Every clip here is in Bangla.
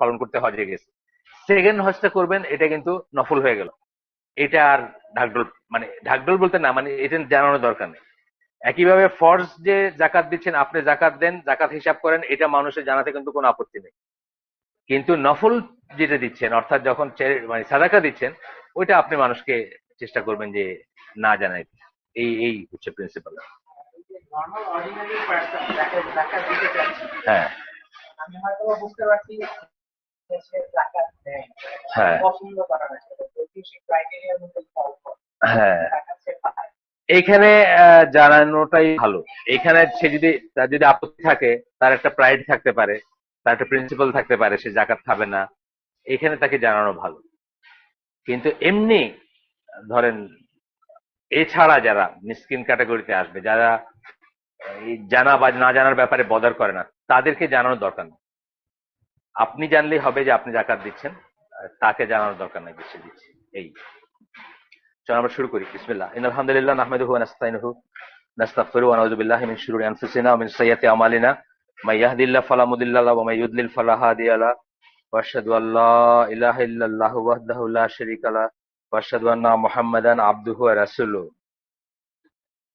পালন করতে হজে গেছে, সেকেন্ড হজটা করবেন, এটা কিন্তু নফল হয়ে গেল। এটা আর ঢাকঢোল, মানে ঢাকঢোল বলতে না, মানে এটা জানানোর দরকার নেই। একইভাবে ফরজ যে জাকাত দিচ্ছেন, আপনি জাকাত দেন, জাকাত হিসাব করেন, এটা মানুষের জানাতে কিন্তু কোনো আপত্তি নেই। কিন্তু নফল যেটা দিচ্ছেন, অর্থাৎ যখন মানে সাদাকা দিচ্ছেন, ওইটা আপনি মানুষকে চেষ্টা করবেন যে না জানাইতে। এই এই হচ্ছে প্রিন্সিপাল। নর্মাল অর্ডিনারি পার্সন যাকে জাকাত দিতে চাচ্ছি, হ্যাঁ, আমি হয়তো বুঝতে পারছি যে সে জাকাত দেয়, তার হ্যাঁ, পছন্দ করা না, সেটা যদি সে ক্রাইটেরিয়ার মধ্যে ফল করে হ্যাঁ, জাকাত সে পায়। এইখানে জানানোটাই ভালো। এখানে সে যদি, তার যদি আপত্তি থাকে, তার একটা প্রাইড থাকতে পারে, তার একটা প্রিন্সিপাল থাকতে পারে, সে জাকাত খাবে না, এখানে তাকে জানানো ভালো। কিন্তু এমনি ধরেন এছাড়া যারা মিসকিন ক্যাটাগরিতে আসবে, যারা এই জানা বা না জানার ব্যাপারে বদার করে না, তাদেরকে জানানোর দরকার নেই। আপনি জানলেই হবে যে আপনি জাকাত দিচ্ছেন, তাকে জানানোর দরকার নাই বেশি দিচ্ছি। এই, চলো আমরা শুরু করি। বিসমিল্লাহ, ইন্নাল হামদুলিল্লাহ নাহমাদুহু ওয়া নাস্তাইনুহু নাস্তাগফিরুহু ওয়া নাউযু বিল্লাহি মিন শুরুরি আনফুসিনা ওয়া মিন সাইয়্যাতি আমালিনা, মাই ইয়াহদিল্লাহু ফালা মুদিল্লা লাহু ওয়া মাই ইউদ্লিল ফালা হাদিয়া লাহু, ওয়া আশহাদু আল্লা ইলাহা ইল্লাল্লাহু ওয়াহদাহু লা শারীকা লাহু, ওয়া আশহাদু আন্না মুহাম্মাদান আবদুহু ওয়া রাসূলুহু।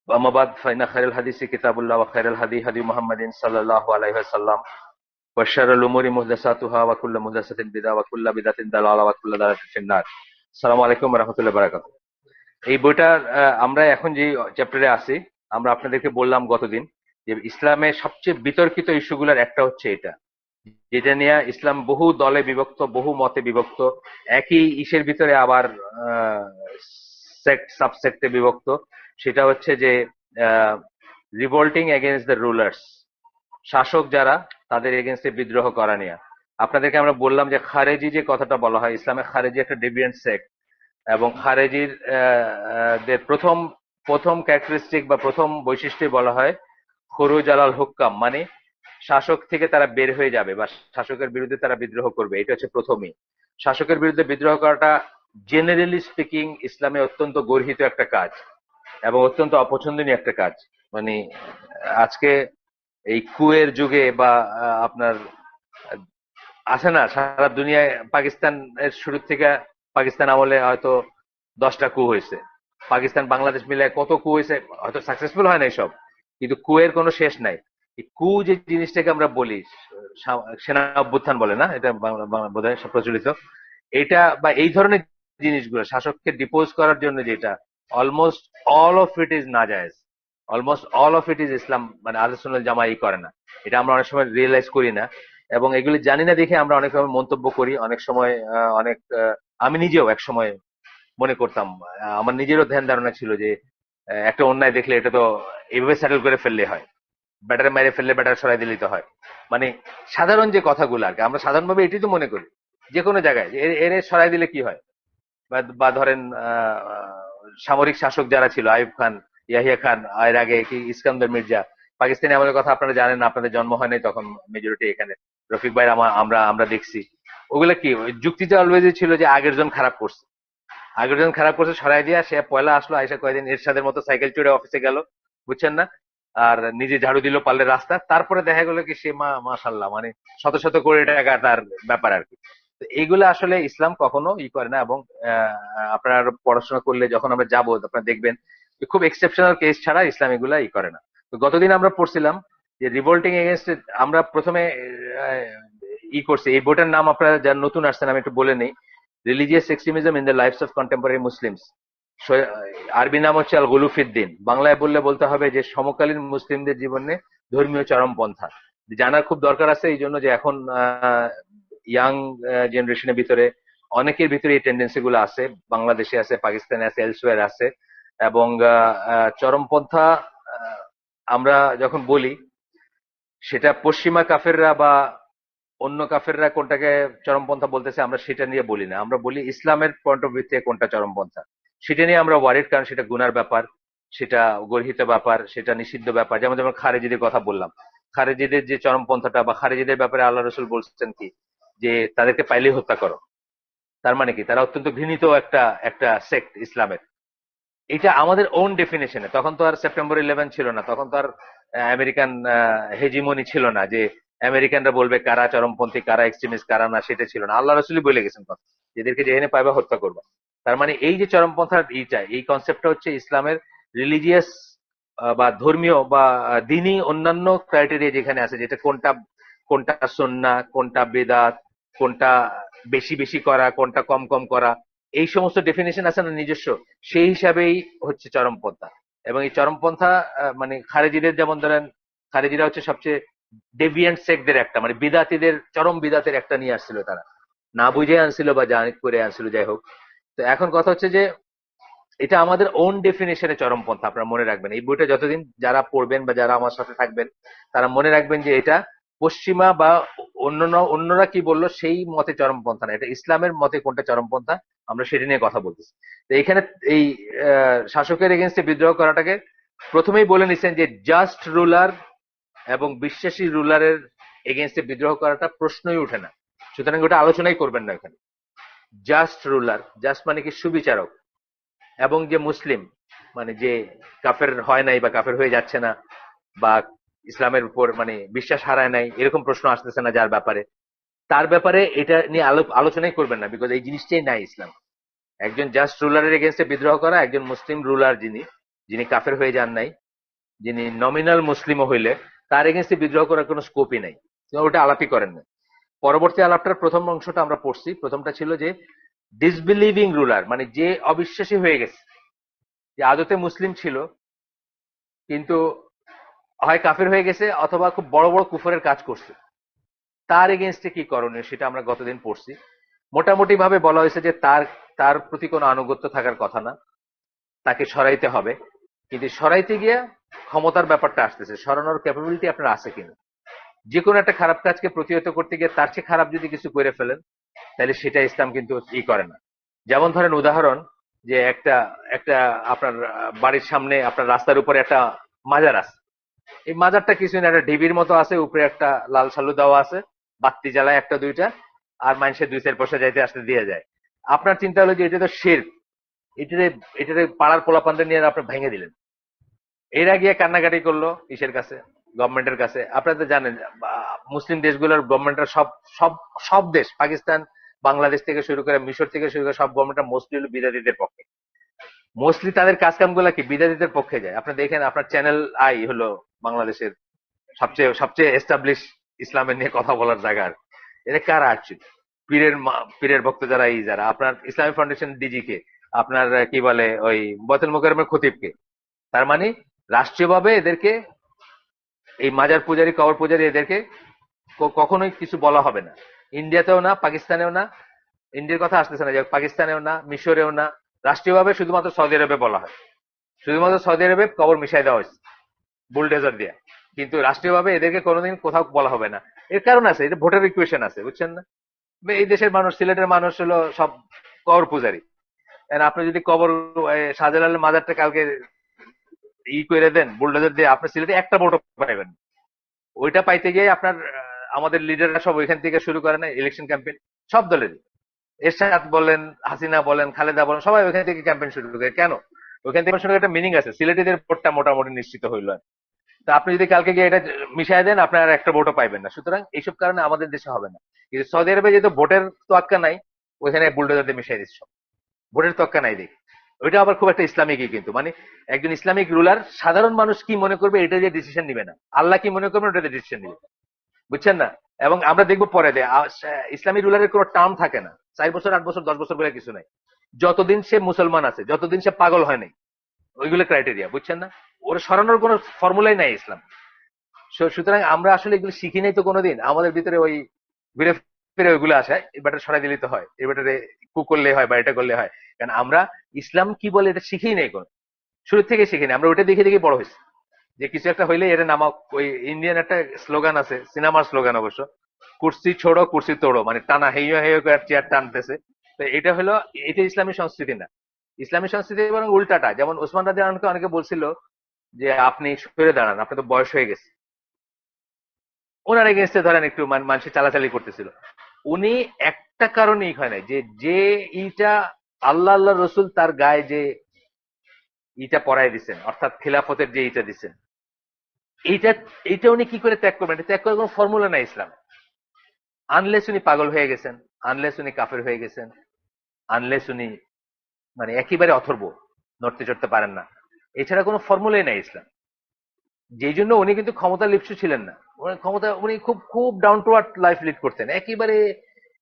আম্মা বাদ, ফাইনা খায়রাল হাদিসি কিতাবুল্লাহ ওয়া খায়রাল হাদী হাদী মুহাম্মাদিন সাল্লাল্লাহু আলাইহি ওয়াসাল্লাম, ওয়া শাররুল উমুরি মুহদাসাতুহা ওয়া কুল্লু মুহদাসাতিন বিদআহ ওয়া কুল্লু বিদআতিন দালালা ওয়া কুল্লু দালালাতিন ফিন-নার। আসসালামু আলাইকুম ওয়া রাহমাতুল্লাহি ওয়া বারাকাতুহু। এই বইটার আমরা এখন যে চ্যাপ্টারে আছি, আমরা আপনাদেরকে বললাম গতদিন যে ইসলামের সবচেয়ে বিতর্কিত ইস্যুগুলোর একটা হচ্ছে এটা, যেটা নিয়ে ইসলাম বহু দলে বিভক্ত, বহু মতে বিভক্ত, একই ইসের ভিতরে আবার সেক্ট সাবসেক্টে বিভক্ত। সেটা হচ্ছে যে রিভোল্টিং এগেনস্ট দ্য রুলার্স, শাসক যারা, তাদের এগেনস্টে বিদ্রোহ করা নিয়ে। আপনাদেরকে আমরা বললাম যে খারেজি যে কথাটা বলা হয়, ইসলামে খারেজি একটা ডেভিয়েন্ট সেক্ট, এবং খারেজির দের প্রথম প্রথম ক্যারেক্টারিস্টিক বা প্রথম বৈশিষ্ট্য বলা হয় খুরুজ আলাল হুক্কাম, মানে শাসক থেকে তারা বের হয়ে যাবে বা শাসকের বিরুদ্ধে তারা বিদ্রোহ করবে। এটা হচ্ছে প্রথমেই। শাসকের বিরুদ্ধে বিদ্রোহ করাটা জেনারেলি স্পিকিং ইসলামে অত্যন্ত গর্হিত একটা কাজ এবং অত্যন্ত অপছন্দনীয় একটা কাজ। মানে আজকে এই কুয়ের যুগে বা আপনার আছে না, সারা দুনিয়ায় পাকিস্তানের শুরু থেকে, পাকিস্তান আমলে হয়তো 10টা কু হয়েছে, পাকিস্তান বাংলাদেশ মিলে কত কু হয়েছে, হয়তো সাকসেসফুল হয় নাই সব, কিন্তু কুয়ের কোনো শেষ নাই। এই কু যে জিনিসটাকে আমরা বলি, সেনা অভ্যুত্থান বলে না, এটা বোধহয় সব প্রচলিত, এটা বা এই ধরনের জিনিসগুলো শাসককে ডিপোজ করার জন্য, যেটা almost all of it is নাজায়েজ, almost all of it is Islam, মানে আহলে সুন্নাত জামাত করে না। এটা আমরা অনেক সময় রিয়েলাইজ করি না, এবং এগুলি জানি না দেখে আমরা অনেক সময় মন্তব্য করি, অনেক সময় অনেক আমি নিজেও এক সময় মনে করতাম, আমার নিজেরও ধ্যান ধারণা ছিল যে একটা অন্যায় দেখলে এটা তো এইভাবে সেটেল করে ফেললে হয়, ব্যাটারে মেরে ফেললে ব্যাটার সরাই দিলেই তো হয়। মানে সাধারণ যে কথাগুলো আর কি, আমরা সাধারণভাবে এটাই তো মনে করি, যে কোনো জায়গায় যে এর সরাই দিলে কি হয়। বা ধরেন সামরিক শাসক যারা ছিল, আইয়ুব খান, ইয়াহিয়া খান, এর আগে কি ইস্কান্দার মির্জা, পাকিস্তানি আমলের কথা আপনারা জানেন না, আপনাদের জন্ম হয় নাই তখন মেজরিটি এখানে, রফিক ভাই আমরা আমরা দেখছি। ওগুলা কি, ওই যুক্তিটা অলওয়েজই ছিল যে আগের জন খারাপ করছে, আগের জন খারাপ করছে, সরাই দিয়া সে পয়লা আসলো, আইসা কয়েকদিন এরশাদের মতো সাইকেল চড়ে অফিসে গেল, বুঝছেন না, আর নিজে ঝাড়ু দিল পারলে রাস্তা, তারপরে দেখা গেল কি সে মাশাল্লাহ, মানে শত শত কোটি টাকা তার ব্যাপার আর কি। তো এইগুলো আসলে ইসলাম কখনো করে না, এবং আপনার পড়াশোনা করলে যখন আমরা যাবো, আপনারা দেখবেন যে খুব এক্সেপশনাল কেস ছাড়া ইসলাম এগুলা করে না। তো গতদিন আমরা পড়ছিলাম যে রিভোল্টিং এগেনস্ট, আমরা প্রথমে আহ, করছি। এই বইটার নাম, আপনারা যারা নতুন আসছেন আমি একটু বলে নেই, religious extremism in the lifes of contemporary Muslims. Arabi নাম হচ্ছে আল গুলুফিদ্দিন, বাংলায় বললে বলতে হবে যে সমকালীন মুসলিমদের জীবনে ধর্মীয় চরমপন্থা। জানার খুব দরকার আছে, এই জন্য যে এখন ইয়াং জেনারেশনের ভিতরে অনেকের ভিতরে এই টেন্ডেন্সি গুলো আছে, বাংলাদেশে আছে, পাকিস্তানে আছে, এলসওয়্যার আছে। এবং চরমপন্থা আহ, আমরা যখন বলি, সেটা পশ্চিমা কাফেররা বা অন্য কাফেররা কোনটাকে চরমপন্থা বলতেছে আমরা সেটা নিয়ে বলি না, আমরা বলি ইসলামের পয়েন্ট অফ ভিউ থেকে কোনটা চরমপন্থা, সেটা নিয়ে আমরা ওয়ারিড, কারণ সেটা গুনার ব্যাপার, সেটা গর্হিত ব্যাপার, সেটা নিষিদ্ধ ব্যাপার। যেমন যেমন খারেজিদের কথা বললাম, খারেজিদের যে চরমপন্থাটা বা খারেজিদের ব্যাপারে আল্লাহ রসুল বলছেন কি, যে তাদেরকে পাইলেই হত্যা করো। তার মানে কি, তারা অত্যন্ত ঘৃণিত একটা একটা সেক্ট ইসলামের। এটা আমাদের ওন ডেফিনেশনে, তখন তো আর সেপ্টেম্বর 11 ছিল না, তখন তো আর আমেরিকান হেজিমনি ছিল না যে আমেরিকানরা বলবে কারা চরমপন্থী, কারা এক্সট্রিমিস্ট, কারা না, সেটা ছিল না। আল্লাহ রসুলই বলে গেছেন কথা, এদেরকে যেখানে পাইবা হত্যা করবা। তার মানে এই যে চরমপন্থার এই কনসেপ্টটা হচ্ছে ইসলামের রিলিজিয়াস বা ধর্মীয় বা দিনই অন্যান্য ক্রাইটেরিয়া যেখানে আছে, যেটা কোনটা কোনটা সুন্নাহ, কোনটা বেদাত, কোনটা বেশি বেশি করা, কোনটা কম কম করা, এই সমস্ত ডেফিনেশন আছে না নিজস্ব, সেই হিসাবেই হচ্ছে চরমপন্থা। এবং এই চরমপন্থা মানে খারেজিদের, যেমন ধরেন খারেজিরা হচ্ছে সবচেয়ে ডেভিয়েন্ট সেক্টদের একটা, মানে বিদাতিদের চরম বিদাতের একটা নিয়ে আসছিল তারা, না বুঝে আনছিল বা জানি করে আনছিল, যাই হোক। তো এখন কথা হচ্ছে যে এটা আমাদের ওন ডেফিনেশনে চরমপন্থা, আপনারা মনে রাখবেন। এই বইটা যতদিন যারা পড়বেন বা যারা আমার সাথে থাকবেন, তারা মনে রাখবেন যে এটা পশ্চিমা বা অন্যরা কি বললো সেই মতে চরমপন্থা না, এটা ইসলামের মতে কোনটা চরমপন্থা, আমরা সেটা নিয়ে কথা বলতেছি। তো এখানে এই শাসকের এগেনস্টে বিদ্রোহ করাটাকে প্রথমেই বলে নিছেন যে জাস্ট রুলার এবং বিশ্বাসী রুলারের এগেনস্টে বিদ্রোহ করাটা প্রশ্নই উঠে না, সুতরাং ওটা আলোচনাই করবেন না এখানে। জাস্ট রুলার, জাস্ট মানে কি সুবিচারক, এবং যে মুসলিম মানে যে কাফের হয় নাই বা কাফের হয়ে যাচ্ছে না বা ইসলামের উপর মানে বিশ্বাস হারায় নাই, এরকম প্রশ্ন আসতেছে না যার ব্যাপারে, তার ব্যাপারে এটা নিয়ে আলোচনাই করবেন না, বিকজ এই জিনিসটাই নাই ইসলাম। একজন জাস্ট রুলারের এগেনস্টে বিদ্রোহ করা, একজন মুসলিম রুলার যিনি যিনি কাফের হয়ে যান নাই, যিনি নমিনাল মুসলিমও হইলে তার এগেনস্টে বিদ্রোহ করার কোনো স্কোপই নাই, ওটা আলাপই করেন না। পরবর্তী আলাপটার প্রথম অংশটা আমরা পড়ছি, প্রথমটা ছিল যে ডিসবিলিভিং রুলার, মানে যে অবিশ্বাসী হয়ে গেছে, যে আদতে মুসলিম ছিল কিন্তু হয় কাফের হয়ে গেছে অথবা খুব বড় বড় কুফরের কাজ করছে, তার এগেনস্টে কি করণীয় সেটা আমরা গতদিন পড়ছি। মোটামুটি ভাবে বলা হয়েছে যে তার তার প্রতি কোনো আনুগত্য থাকার কথা না, তাকে সরাইতে হবে। কিন্তু সরাইতে গিয়ে ক্ষমতার ব্যাপারটা আসতেছে, সরানোর ক্যাপাবিলিটি আপনার আছে কিনা। যে কোনো একটা খারাপ কাজকে প্রতিহত করতে গিয়ে তার চেয়ে খারাপ যদি কিছু করে ফেলেন, তাহলে সেটা ইসলাম কিন্তু করে না। যেমন ধরেন উদাহরণ, যে একটা একটা আপনার বাড়ির সামনে আপনার রাস্তার উপরে একটা মাজার আছে, এই মাজারটা কিছু না, একটা ঢিবির মতো আছে, উপরে একটা লাল সালু দেওয়া আছে, বাতি জ্বালায় একটা দুইটা, আর মানুষের দুই চার পয়সা যাইতে আসতে দিয়ে যায়। আপনার চিন্তা হলো যে এটা তো শিরক, এটারে এটারে পাড়ার পোলাপানদের নিয়ে আপনি ভেঙে দিলেন। এরা গিয়ে কান্নাকাটি করলো কিসের কাছে? গভর্নমেন্টের কাছে। আপনারা তো জানেন মুসলিম দেশগুলোর গভর্নমেন্টরা সব সব সব দেশ, পাকিস্তান, বাংলাদেশ থেকে শুরু করে মিশর থেকে শুরু করে সব গভর্নমেন্টরা মোস্টলি হলো বিদাতিদের পক্ষে। মোস্টলি তাদের কাজ কামগুলা কি বিদাতিদের পক্ষে যায়। আপনি দেখেন, আপনার চ্যানেল আই হলো বাংলাদেশের সবচেয়ে সবচেয়ে এস্টাবলিশ ইসলামের নিয়ে কথা বলার জায়গা। এটা কারা অ্যাকচুয়ালি? পীরের ভক্ত যারা, এই যারা আপনার ইসলামিক ফাউন্ডেশন ডিজি কে, আপনার কি বলে ওই বয়তুল মোকাররমের খতিবকে। তার মানে রাষ্ট্রীয়ভাবে এদেরকে, এই মাজার পূজারী, কবর পূজারী, এদেরকে কখনোই কিছু বলা হবে না। ইন্ডিয়াতেও না, পাকিস্তানেও না, ইন্ডিয়ার কথা আসতেছে না, যে পাকিস্তানেও না, মিশরেও না। রাষ্ট্রীয়ভাবে শুধুমাত্র সৌদি আরবে বলা হয়, শুধুমাত্র সৌদি আরবে কবর মিশাই দেওয়া হয়েছে বুলডেজার দিয়ে। কিন্তু রাষ্ট্রীয়ভাবে এদেরকে কোনোদিন কোথাও বলা হবে না। এর কারণ আছে, এটা ভোটার ইকুয়েশন আছে, বুঝছেন না? এই দেশের মানুষ, সিলেটের মানুষ হলো সব কবর পূজারী। আপনি যদি কবর শাহজালালের মাজারটা কালকে করে দেন বুলডোজার দিয়ে, আপনার সিলেটে একটা ভোটও পাইবেন। ওইটা পাইতে গিয়ে আপনার আমাদের লিডাররা সব ওইখান থেকে শুরু করে না ইলেকশন ক্যাম্পেইন, সব দলেরই। এরশাদ বলেন, হাসিনা বলেন, খালেদা বলেন, সবাই ওইখান থেকে ক্যাম্পেইন শুরু করে। কেন? ওইখান থেকে শুরু একটা মিনিং আছে, সিলেটিদের ভোটটা মোটামুটি নিশ্চিত হইল। তা আপনি যদি কালকে গিয়ে এটা মিশাই দেন, আপনার আর একটা ভোটও পাইবেন না। সুতরাং এইসব কারণে আমাদের দেশে হবে না। কিন্তু সৌদি আরবে যেহেতু ভোটের তোয়াক্কা নাই, ওইখানে বুলডোজার দিয়ে মিশাই দিচ্ছে, ভোটের তোয়াক্কা নাই দেখি। ওইটা আবার খুব একটা ইসলামিকই, কিন্তু মানে একজন ইসলামিক রুলার সাধারণ মানুষ কি মনে করবে এটা দিয়ে ডিসিশন নিবে না, আল্লাহ কি মনে করবেন ওটা দিয়ে ডিসিশন নিবে, বুঝছেন না? এবং আমরা দেখবো পরে যে ইসলামী রুলারের কোনো টার্ম থাকে না, 4 বছর 8 বছর 10 বছর বলে কিছু নাই। যতদিন সে মুসলমান আছে, যতদিন সে পাগল হয় নাই, ওইগুলো ক্রাইটেরিয়া, বুঝছেন না? ওরা সরানোর কোনো ফর্মুলাই নাই ইসলাম। সুতরাং আমরা আসলে এগুলো শিখি নাই তো কোনোদিন, আমাদের ভিতরে ওই ঘুরে ফিরে ওইগুলো আসে, এবারটা সরাই দিলে তো হয়, এবারে কু করলে হয় বা এটা করলে হয়। কারণ আমরা ইসলাম কি বলে এটা শিখেই নাই, কোন শুরু থেকে শিখি নাই। আমরা ওইটা দেখে দেখে বড় হয়েছি, যে কিছু একটা হইলে এটা নামা। ওই ইন্ডিয়ান একটা স্লোগান আছে, সিনেমার স্লোগান অবশ্য, কুর্সি ছোড়ো কুর্সি তোড়ো, মানে টানা হেইয়া হেয় করে চেয়ার টানতেছে। তো এটা হলো, এটা ইসলামী সংস্কৃতি না। ইসলামী সংস্কৃতি বরং উল্টাটা। যেমন ওসমান রাদিয়াল্লাহু আনহুকে অনেকে বলছিল যে আপনি সরে দাঁড়ান, আপনার তো বয়স হয়ে গেছে। ওনার এগেনস্টে ধরেন একটু মানুষের চালাচালি করতেছিল, উনি একটা কারণেই হয় নাই, যে যে ইটা আল্লাহ আল্লাহ রসুল তার গায়ে যে ইটা পরাই দিচ্ছেন, অর্থাৎ খিলাফতের যে ইটা দিচ্ছেন, এইটা এইটা উনি কি করে ত্যাগ করবেন? এটা ত্যাগ করার কোনো ফর্মুলা নাই ইসলাম। আনলেস উনি পাগল হয়ে গেছেন, আনলেস উনি কাফের হয়ে গেছেন, আনলেস উনি মানে একেবারে অথর্ব, নড়তে চড়তে পারেন না, এছাড়া কোনো ফর্মুলাই নাই ইসলাম। যেই জন্য উনি কিন্তু ক্ষমতা লিপ্সু ছিলেন না। উনি খুব খুব down to earth life lead করতেন একেবারে,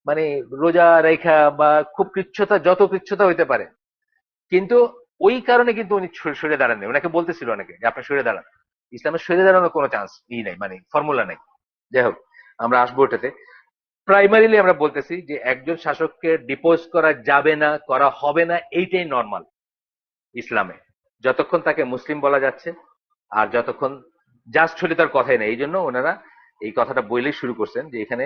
মানে রোজা রেখা বা খুব কৃচ্ছতা, যত কৃচ্ছতা হইতে পারে। কিন্তু ওই কারণে কিন্তু উনি সরে দাঁড়াননি। ওনাকে বলতেছিল অনেকে যে আপনি সরে দাঁড়ান। ইসলামের সরে দাঁড়ানোর কোনো চান্স নাই, মানে ফর্মুলা নেই। যাই হোক, আমরা আসবো ওটাতে। প্রাইমারিলি আমরা বলতেছি যে একজন শাসককে ডিপোজ করা যাবে না, করা হবে না, এইটাই নর্মাল ইসলামে, যতক্ষণ তাকে মুসলিম বলা যাচ্ছে আর যতক্ষণ জাস্ট হলে তার কথাই নেই। এই জন্য ওনারা এই কথাটা বইলেই শুরু করছেন যে এখানে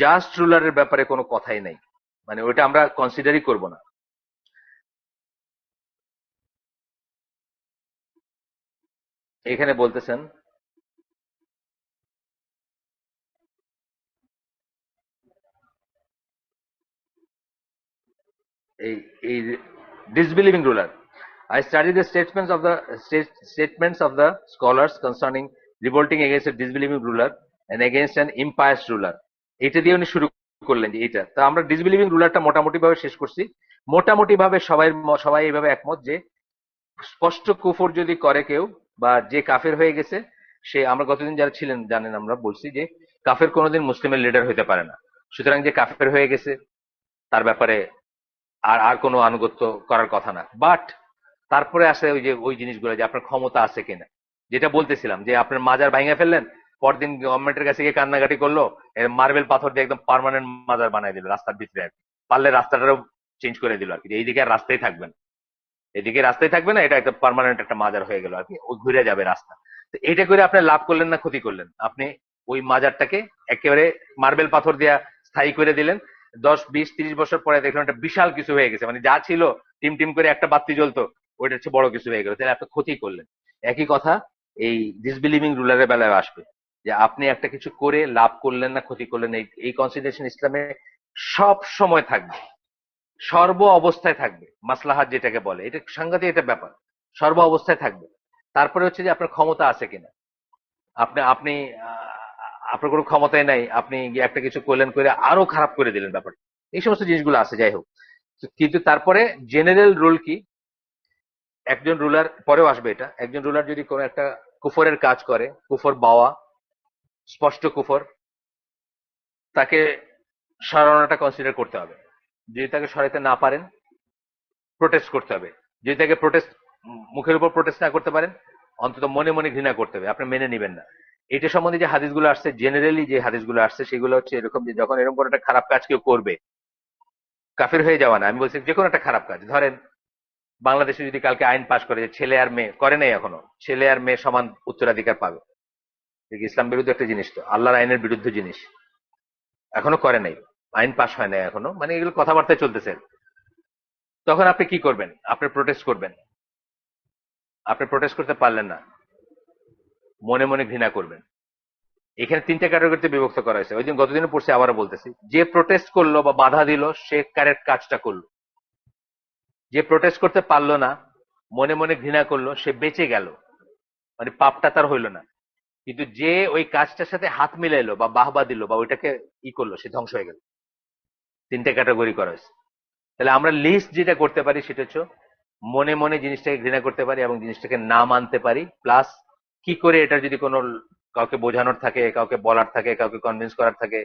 জাস্ট রুলারের ব্যাপারে কোনো কথাই নেই, মানে ওইটা আমরা কনসিডারই করব না। এখানে বলতেছেন এই এই disbelieving ruler. I studied the statements of the scholars concerning revolting against a disbelieving ruler and against an impious ruler. এটা দিয়ে উনি শুরু করলেন যে এটা। তা আমরা ডিসবিলিভিং রুলারটা মোটামুটি ভাবে শেষ করছি। মোটামুটি ভাবে সবাই এইভাবে একমত যে স্পষ্ট কুফর যদি করে কেউ, বা যে কাফের হয়ে গেছে, সে, আমরা গতদিন যারা ছিলেন জানেন, আমরা বলছি যে কাফের কোনোদিন মুসলিমের লিডার হইতে পারে না। সুতরাং যে কাফের হয়ে গেছে তার ব্যাপারে আর আর কোনো আনুগত্য করার কথা না। বাট তারপরে আসে ওই যে ওই জিনিসগুলো, যে আপনার ক্ষমতা আছে কিনা, যেটা বলতেছিলাম যে আপনার মাজার ভাঙে ফেললেন, পরদিন গভর্নমেন্টের কাছে গিয়ে কান্নাকাটি করলো, মার্বেল পাথর দিয়ে একদম পার্মানেন্ট মাজার বানাই দিল রাস্তার ভিতরে আর কি। পারলে রাস্তাটাও চেঞ্জ করে দিল আর কি, এইদিকে আর রাস্তাই থাকবে না, এদিকে রাস্তায় থাকবে না, এটা একটা পার্মানেন্ট একটা মাজার হয়ে গেল আর কি, ওই ঘুরে যাবে রাস্তা। তো এটা করে আপনি লাভ করলেন না ক্ষতি করলেন? আপনি ওই মাজারটাকে একেবারে মার্বেল পাথর দিয়া স্থায়ী করে দিলেন। 10, 20, 30 বছর পরে দেখলেন একটা বিশাল কিছু হয়ে গেছে, মানে যা ছিল টিম টিম করে একটা বাতি জ্বলতো, ওইটা হচ্ছে বড় কিছু হয়ে গেল, তাহলে আপনি ক্ষতি করলেন। একই কথা এই ডিসবিলিভিং রুলারের বেলায় আসবে, যে আপনি একটা কিছু করে লাভ করলেন না ক্ষতি করলেন, এই কনসিডারেশন ইসলামে সব সময় থাকবে, সর্ব অবস্থায় থাকবে। মাসলাহাত যেটাকে বলে, এটা সাংঘাতিক একটা ব্যাপার, সর্ব অবস্থায় থাকবে। তারপরে হচ্ছে যে আপনার ক্ষমতা আছে কিনা, আপনি আপনি আপনার কোনো ক্ষমতাই নাই, আপনি গিয়ে একটা কিছু করলেন, করে আরো খারাপ করে দিলেন ব্যাপারটা, এই সমস্ত জিনিসগুলো আছে। যাই হোক, কিন্তু তারপরে জেনারেল রুল কি, একজন রুলার পরেও আসবে এটা, একজন রুলার যদি কোনো একটা কুফরের কাজ করে, কুফর বাওয়া, স্পষ্ট কুফর, তাকে সরানোটা কনসিডার করতে হবে। যদি তাকে সরাইতে না পারেন, প্রোটেস্ট করতে হবে। যদি তাকে প্রোটেস্ট, মুখের উপর প্রোটেস্ট না করতে পারেন, অন্তত মনে মনে ঘৃণা করতে হবে, আপনি মেনে নিবেন না। এটা সম্বন্ধে যে হাদিসগুলো আসছে, জেনারেলি যে হাদিসগুলো আসছে সেগুলো হচ্ছে এরকম যে যখন এরকম কোনো একটা খারাপ কাজ কেউ করবে, কাফির হয়ে যাওয়া না, আমি বলছি যে কোনো একটা খারাপ কাজ, ধরেন বাংলাদেশে যদি কালকে আইন পাশ করে যে ছেলে আর মেয়ে, করে নাই এখনো, ছেলে আর মেয়ে সমান উত্তরাধিকার পাবে, ইসলাম বিরুদ্ধে একটা জিনিস, তো আল্লাহর আইনের বিরুদ্ধে জিনিস, এখনো করে নাই, আইন পাশ হয় নাই এখনো, মানে এগুলো কথাবার্তায় চলতেছে। তখন আপনি কি করবেন? আপনি প্রোটেস্ট করবেন। আপনি প্রোটেস্ট করতে পারলেন না, মনে মনে ঘৃণা করবেন। এখানে তিনটা ক্যাটাগরিতে বিভক্ত করা হয়েছে, ওই দিন গতদিনও পড়ছি, আবারও বলতেছি, যে প্রোটেস্ট করলো বা বাধা দিল সে কারেক্ট কাজটা করলো, যে প্রোটেস্ট করতে পারলো না, মনে মনে ঘৃণা করলো, সে বেঁচে গেল, মানে পাপটা তার হইলো না। কিন্তু যে ওই কাজটার সাথে হাত মিলাইলো বা বাহবা দিল বা ওইটাকে করলো, সে ধ্বংস হয়ে গেল। তিনটা ক্যাটাগরি করা হয়েছে। তাহলে আমরা লিস্ট যেটা করতে পারি সেটা হচ্ছে মনে মনে জিনিসটাকে ঘৃণা করতে পারি এবং জিনিসটাকে না মানতে পারি, প্লাস কি করে এটা যদি কোনো কাউকে বোঝানোর থাকে, কাউকে বলার থাকে, কাউকে কনভিন্স করার থাকে,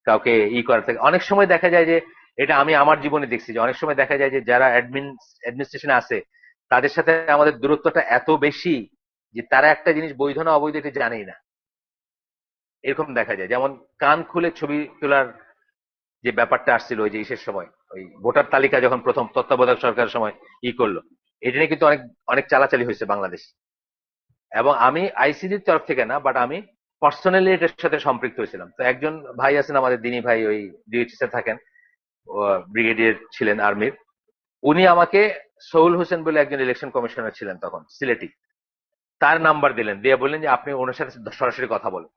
কাউকে করার থাকে। অনেক সময় দেখা যায় যে, এটা আমি আমার জীবনে দেখছি যে অনেক সময় দেখা যায় যে যারা অ্যাডমিনিস্ট্রেশনে আছে তাদের সাথে আমাদের দূরত্বটা এত বেশি যে তারা একটা জিনিস বৈধ না অবৈধ এটা জানেই না, এরকম দেখা যায়। যেমন কান খুলে ছবি তোলার যে ব্যাপারটা আসছিল ওই যে ইসের সময়, ওই ভোটার তালিকা যখন প্রথম তত্ত্বাবধায়ক সরকারের সময় করলো, এটা নিয়ে কিন্তু অনেক অনেক চালাচালি হয়েছে বাংলাদেশ। এবং আমি আইসিডির তরফ থেকে না, বাট আমি পার্সোনালি এটার সাথে সম্পৃক্ত হয়েছিলাম। তো একজন ভাই আছেন আমাদের, দিনী ভাই, ওই ডিএইচএস এ থাকেন, ব্রিগেডিয়ার ছিলেন আর্মির। উনি আমাকে, সৌল হোসেন বলে একজন ইলেকশন কমিশনার ছিলেন তখন সিলেটি, তার নাম্বার দিলেন, দিয়ে বললেন যে আপনি ওনার সাথে সরাসরি কথা বলেন।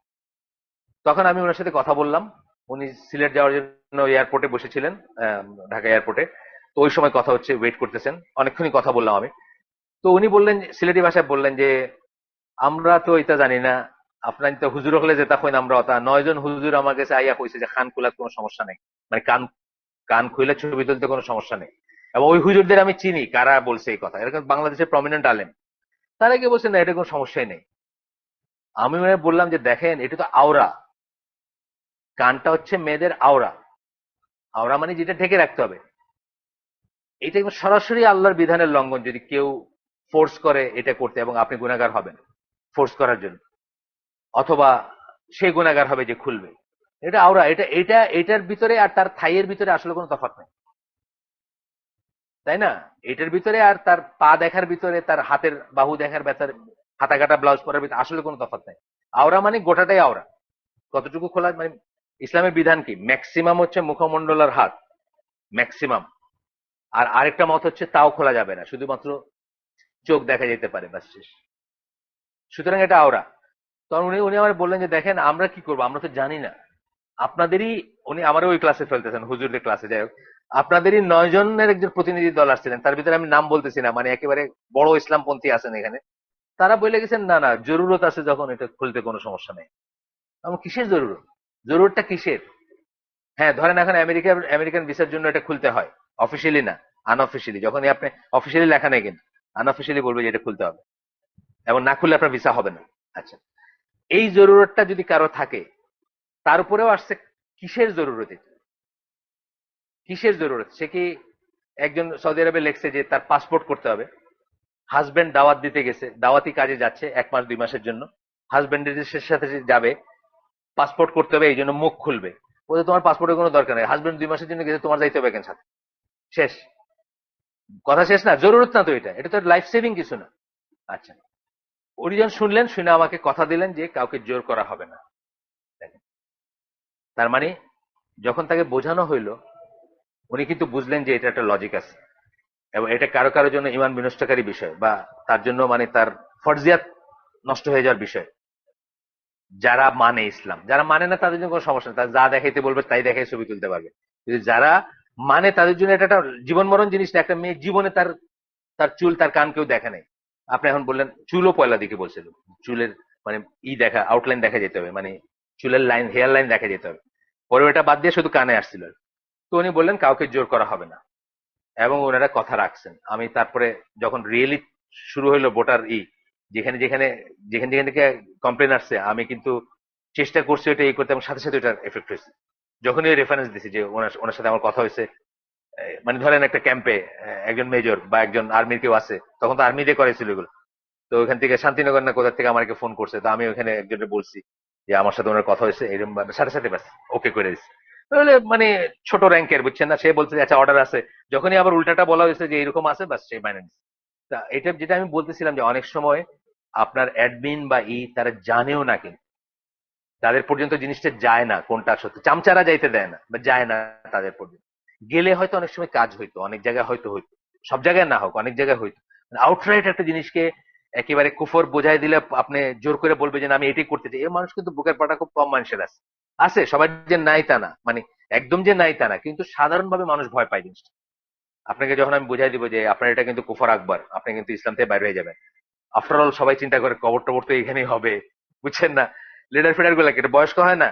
তখন আমি ওনার সাথে কথা বললাম। উনি সিলেট যাওয়ার জন্য এয়ারপোর্টে বসেছিলেন, ঢাকা এয়ারপোর্টে। তো ওই সময় কথা হচ্ছে, ওয়েট করতেছেন, অনেকক্ষণই কথা বললাম আমি। তো উনি বললেন, সিলেটি ভাষায় বললেন যে আমরা তো এটা জানি না আপনার তো হুজুর হলে যেটা কইন আমরা ওটা 9 জন হুজুর আমার কাছে আইয়া কইছে যে খান খোলার কোনো সমস্যা নেই, মানে কান কান খুলে ছবি তুলতে কোনো সমস্যা নেই। এবং ওই হুজুরদের আমি চিনি কারা বলছে এই কথা, এরকম বাংলাদেশের প্রমিনেন্ট আলেম। তারা কি বলছে না এটা কোনো সমস্যাই নেই। আমি মানে বললাম যে দেখেন এটা তো আওরা, কানটা হচ্ছে মেয়েদের আওরা। আওরা মানে যেটা ঢেকে রাখতে হবে। এটা কিন্তু সরাসরি আল্লাহর বিধানের লঙ্ঘন যদি কেউ ফোর্স করে এটা করতে, এবং আপনি গুনাহগার হবেন ফোর্স করার জন্য, অথবা সে গুনাহগার হবে যে খুলবে। এটা আওরা, এটার ভিতরে আর তার থাইয়ের ভিতরে আসলে কোনো তফাৎ নেই, তাই না? এটার ভিতরে আর তার পা দেখার ভিতরে, তার হাতের বাহু দেখার ভেতর, হাতা কাটা ব্লাউজ পরার ভিতরে আসলে কোনো তফাৎ নেই। আওরা মানে গোটাটাই আওরা। কতটুকু খোলা মানে ইসলামের বিধান কি? ম্যাক্সিমাম হচ্ছে মুখমণ্ডল আর হাত, ম্যাক্সিমাম। আর আরেকটা মত হচ্ছে তাও খোলা যাবে না, শুধুমাত্র চোখ দেখা যেতে পারে, বাস শেষ। সুতরাং এটা আওরা। তখন উনি উনি আমার বললেন যে দেখেন আমরা কি করবো, আমরা তো জানি না। আপনাদেরই, উনি আমারও ওই ক্লাসে ফেলতেছেন, হুজুরদের ক্লাসে, যাই হোক, আপনাদেরই 9 জনের একজন প্রতিনিধি দল আসছিলেন, তার ভিতরে আমি নাম বলতেছি না, মানে একেবারে বড় ইসলামপন্থী আছেন এখানে। তারা বলে গেছেন না না, জরুরত আছে যখন এটা খুলতে কোনো সমস্যা নেই। আমার কিসের জরুরত? জরুরতটা কিসের? হ্যাঁ ধরেন এখন আমেরিকান ভিসার জন্য এটা খুলতে হয়, অফিসিয়ালি না, আনঅফিসিয়ালি। যখনই আপনি, অফিসিয়ালি লেখা নেই কিন্তু, আনঅফিসিয়ালি বলবে যে এটা খুলতে হবে, এবং না খুললে আপনার ভিসা হবে না। আচ্ছা, এই জরুরতটা যদি কারো থাকে, তার উপরেও আসছে কিসের জরুরত? কিসের জরুরত? সে কি একজন সৌদি আরবে লেখছে যে তার পাসপোর্ট করতে হবে, হাজবেন্ড দাওয়াত দিতে গেছে, দাওয়াতি কাজে যাচ্ছে 1 মাস 2 মাসের জন্য, হাজবেন্ডের সাথে যে যাবে, পাসপোর্ট করতে হবে, এই জন্য মুখ খুলবে। বলতে তোমার পাসপোর্টের কোনো দরকার নেই, হাজবেন্ড 2 মাসের জন্য গেছে, তোমার যাইতে হবে কেন সাথে? শেষ, কথা শেষ না? জরুরত না তো এটা, এটা তো লাইফ সেভিং কিছু না। আচ্ছা, উনি যখন শুনলেন, শুনে আমাকে কথা দিলেন যে কাউকে জোর করা হবে না। তার মানে যখন তাকে বোঝানো হইলো, উনি কিন্তু বুঝলেন যে এটা একটা লজিক আছে, এবং এটা কারো কারোর জন্য ইমান বিনষ্টকারী বিষয়, বা তার জন্য মানে তার ফরজিয়াত নষ্ট হয়ে যাওয়ার বিষয়। যারা মানে ইসলাম, যারা মানে না তাদের জন্য কোনো সমস্যা নেই, তারা যা দেখাইতে বলবে তাই দেখাই ছবি তুলতে পারবে। কিন্তু যারা মানে তাদের জন্য এটা একটা জীবন মরণ জিনিস না। একটা মেয়ে জীবনে তার তার চুল তার কান কেউ দেখে নাই। আপনি এখন বললেন চুলও পয়লা দিকে বলছিল, চুলের মানে দেখা, আউটলাইন দেখা যেতে হবে, মানে চুলের লাইন, হেয়ার লাইন দেখা যেতে হবে। পরে ওটা বাদ দিয়ে শুধু কানে আসছিল। তো উনি বললেন কাউকে জোর করা হবে না, এবং ওনারা কথা রাখছেন। আমি তারপরে যখন রিয়েলি শুরু হলো ভোটার যেখানে যেখানে যেখানে যেখান থেকে কমপ্লেন আসছে, আমি কিন্তু চেষ্টা করছি ওটা করতে, এবং সাথে সাথে ওটার এফেক্ট হয়েছে। যখনই রেফারেন্স দিছি যে ওনার ওনার সাথে আমার কথা হয়েছে, মানে ধরেন একটা ক্যাম্পে একজন মেজর বা একজন আর্মির কেউ আছে, তখন তো আর্মি দিয়ে করেছিল এগুলো। তো ওখান থেকে শান্তিনগর না কোথা থেকে আমাকে ফোন করছে, তো আমি ওখানে একজনকে বলছি যে আমার সাথে ওনার কথা হয়েছে, এরকম ভাবে সাথে সাথে ব্যাস ওকে করে দিচ্ছে। তাহলে মানে ছোট র্যাঙ্কের, বুঝছেন না, সে বলছে যে আচ্ছা অর্ডার আছে। যখনই আবার উল্টাটা বলা হয়েছে যে এরকম আছে, বাস সে মাইনে নিচ্ছে। তা এটা যেটা আমি বলতেছিলাম যে অনেক সময় আপনার অ্যাডমিন বা তারা জানেও না, কিন্তু তাদের পর্যন্ত জিনিসটা যায় না, কোনটা সত্যি চামচারা যাইতে দেয় না বা যায় না তাদের পর্যন্ত। গেলে হয়তো অনেক সময় কাজ হইতো, অনেক জায়গায় হয়তো হইতো, সব জায়গায় না হোক, অনেক জায়গায় হইতো। আউটরাইট একটা জিনিসকে একেবারে কুফর বোঝাই দিলে আপনি জোর করে বলবে যে না, আমি এটাই করতে চাই, এই মানুষ কিন্তু বুকের পাটা খুব কম মানুষের আছে। আছে, সবাই যে নাই তা না, মানে একদম যে নাই তা না, কিন্তু সাধারণভাবে মানুষ ভয় পায় জিনিসটা। আপনাকে যখন আমি বুঝাই দিব যে আপনার এটা কিন্তু কুফর আকবার, আপনি কিন্তু ইসলাম থেকে বাইরে হয়ে যাবেন। আফটার অল সবাই চিন্তা করে কবর টবর তো এখানেই হবে, বুঝছেন না? লিডার ফিডার গুলা এটা বয়স্ক হয় না,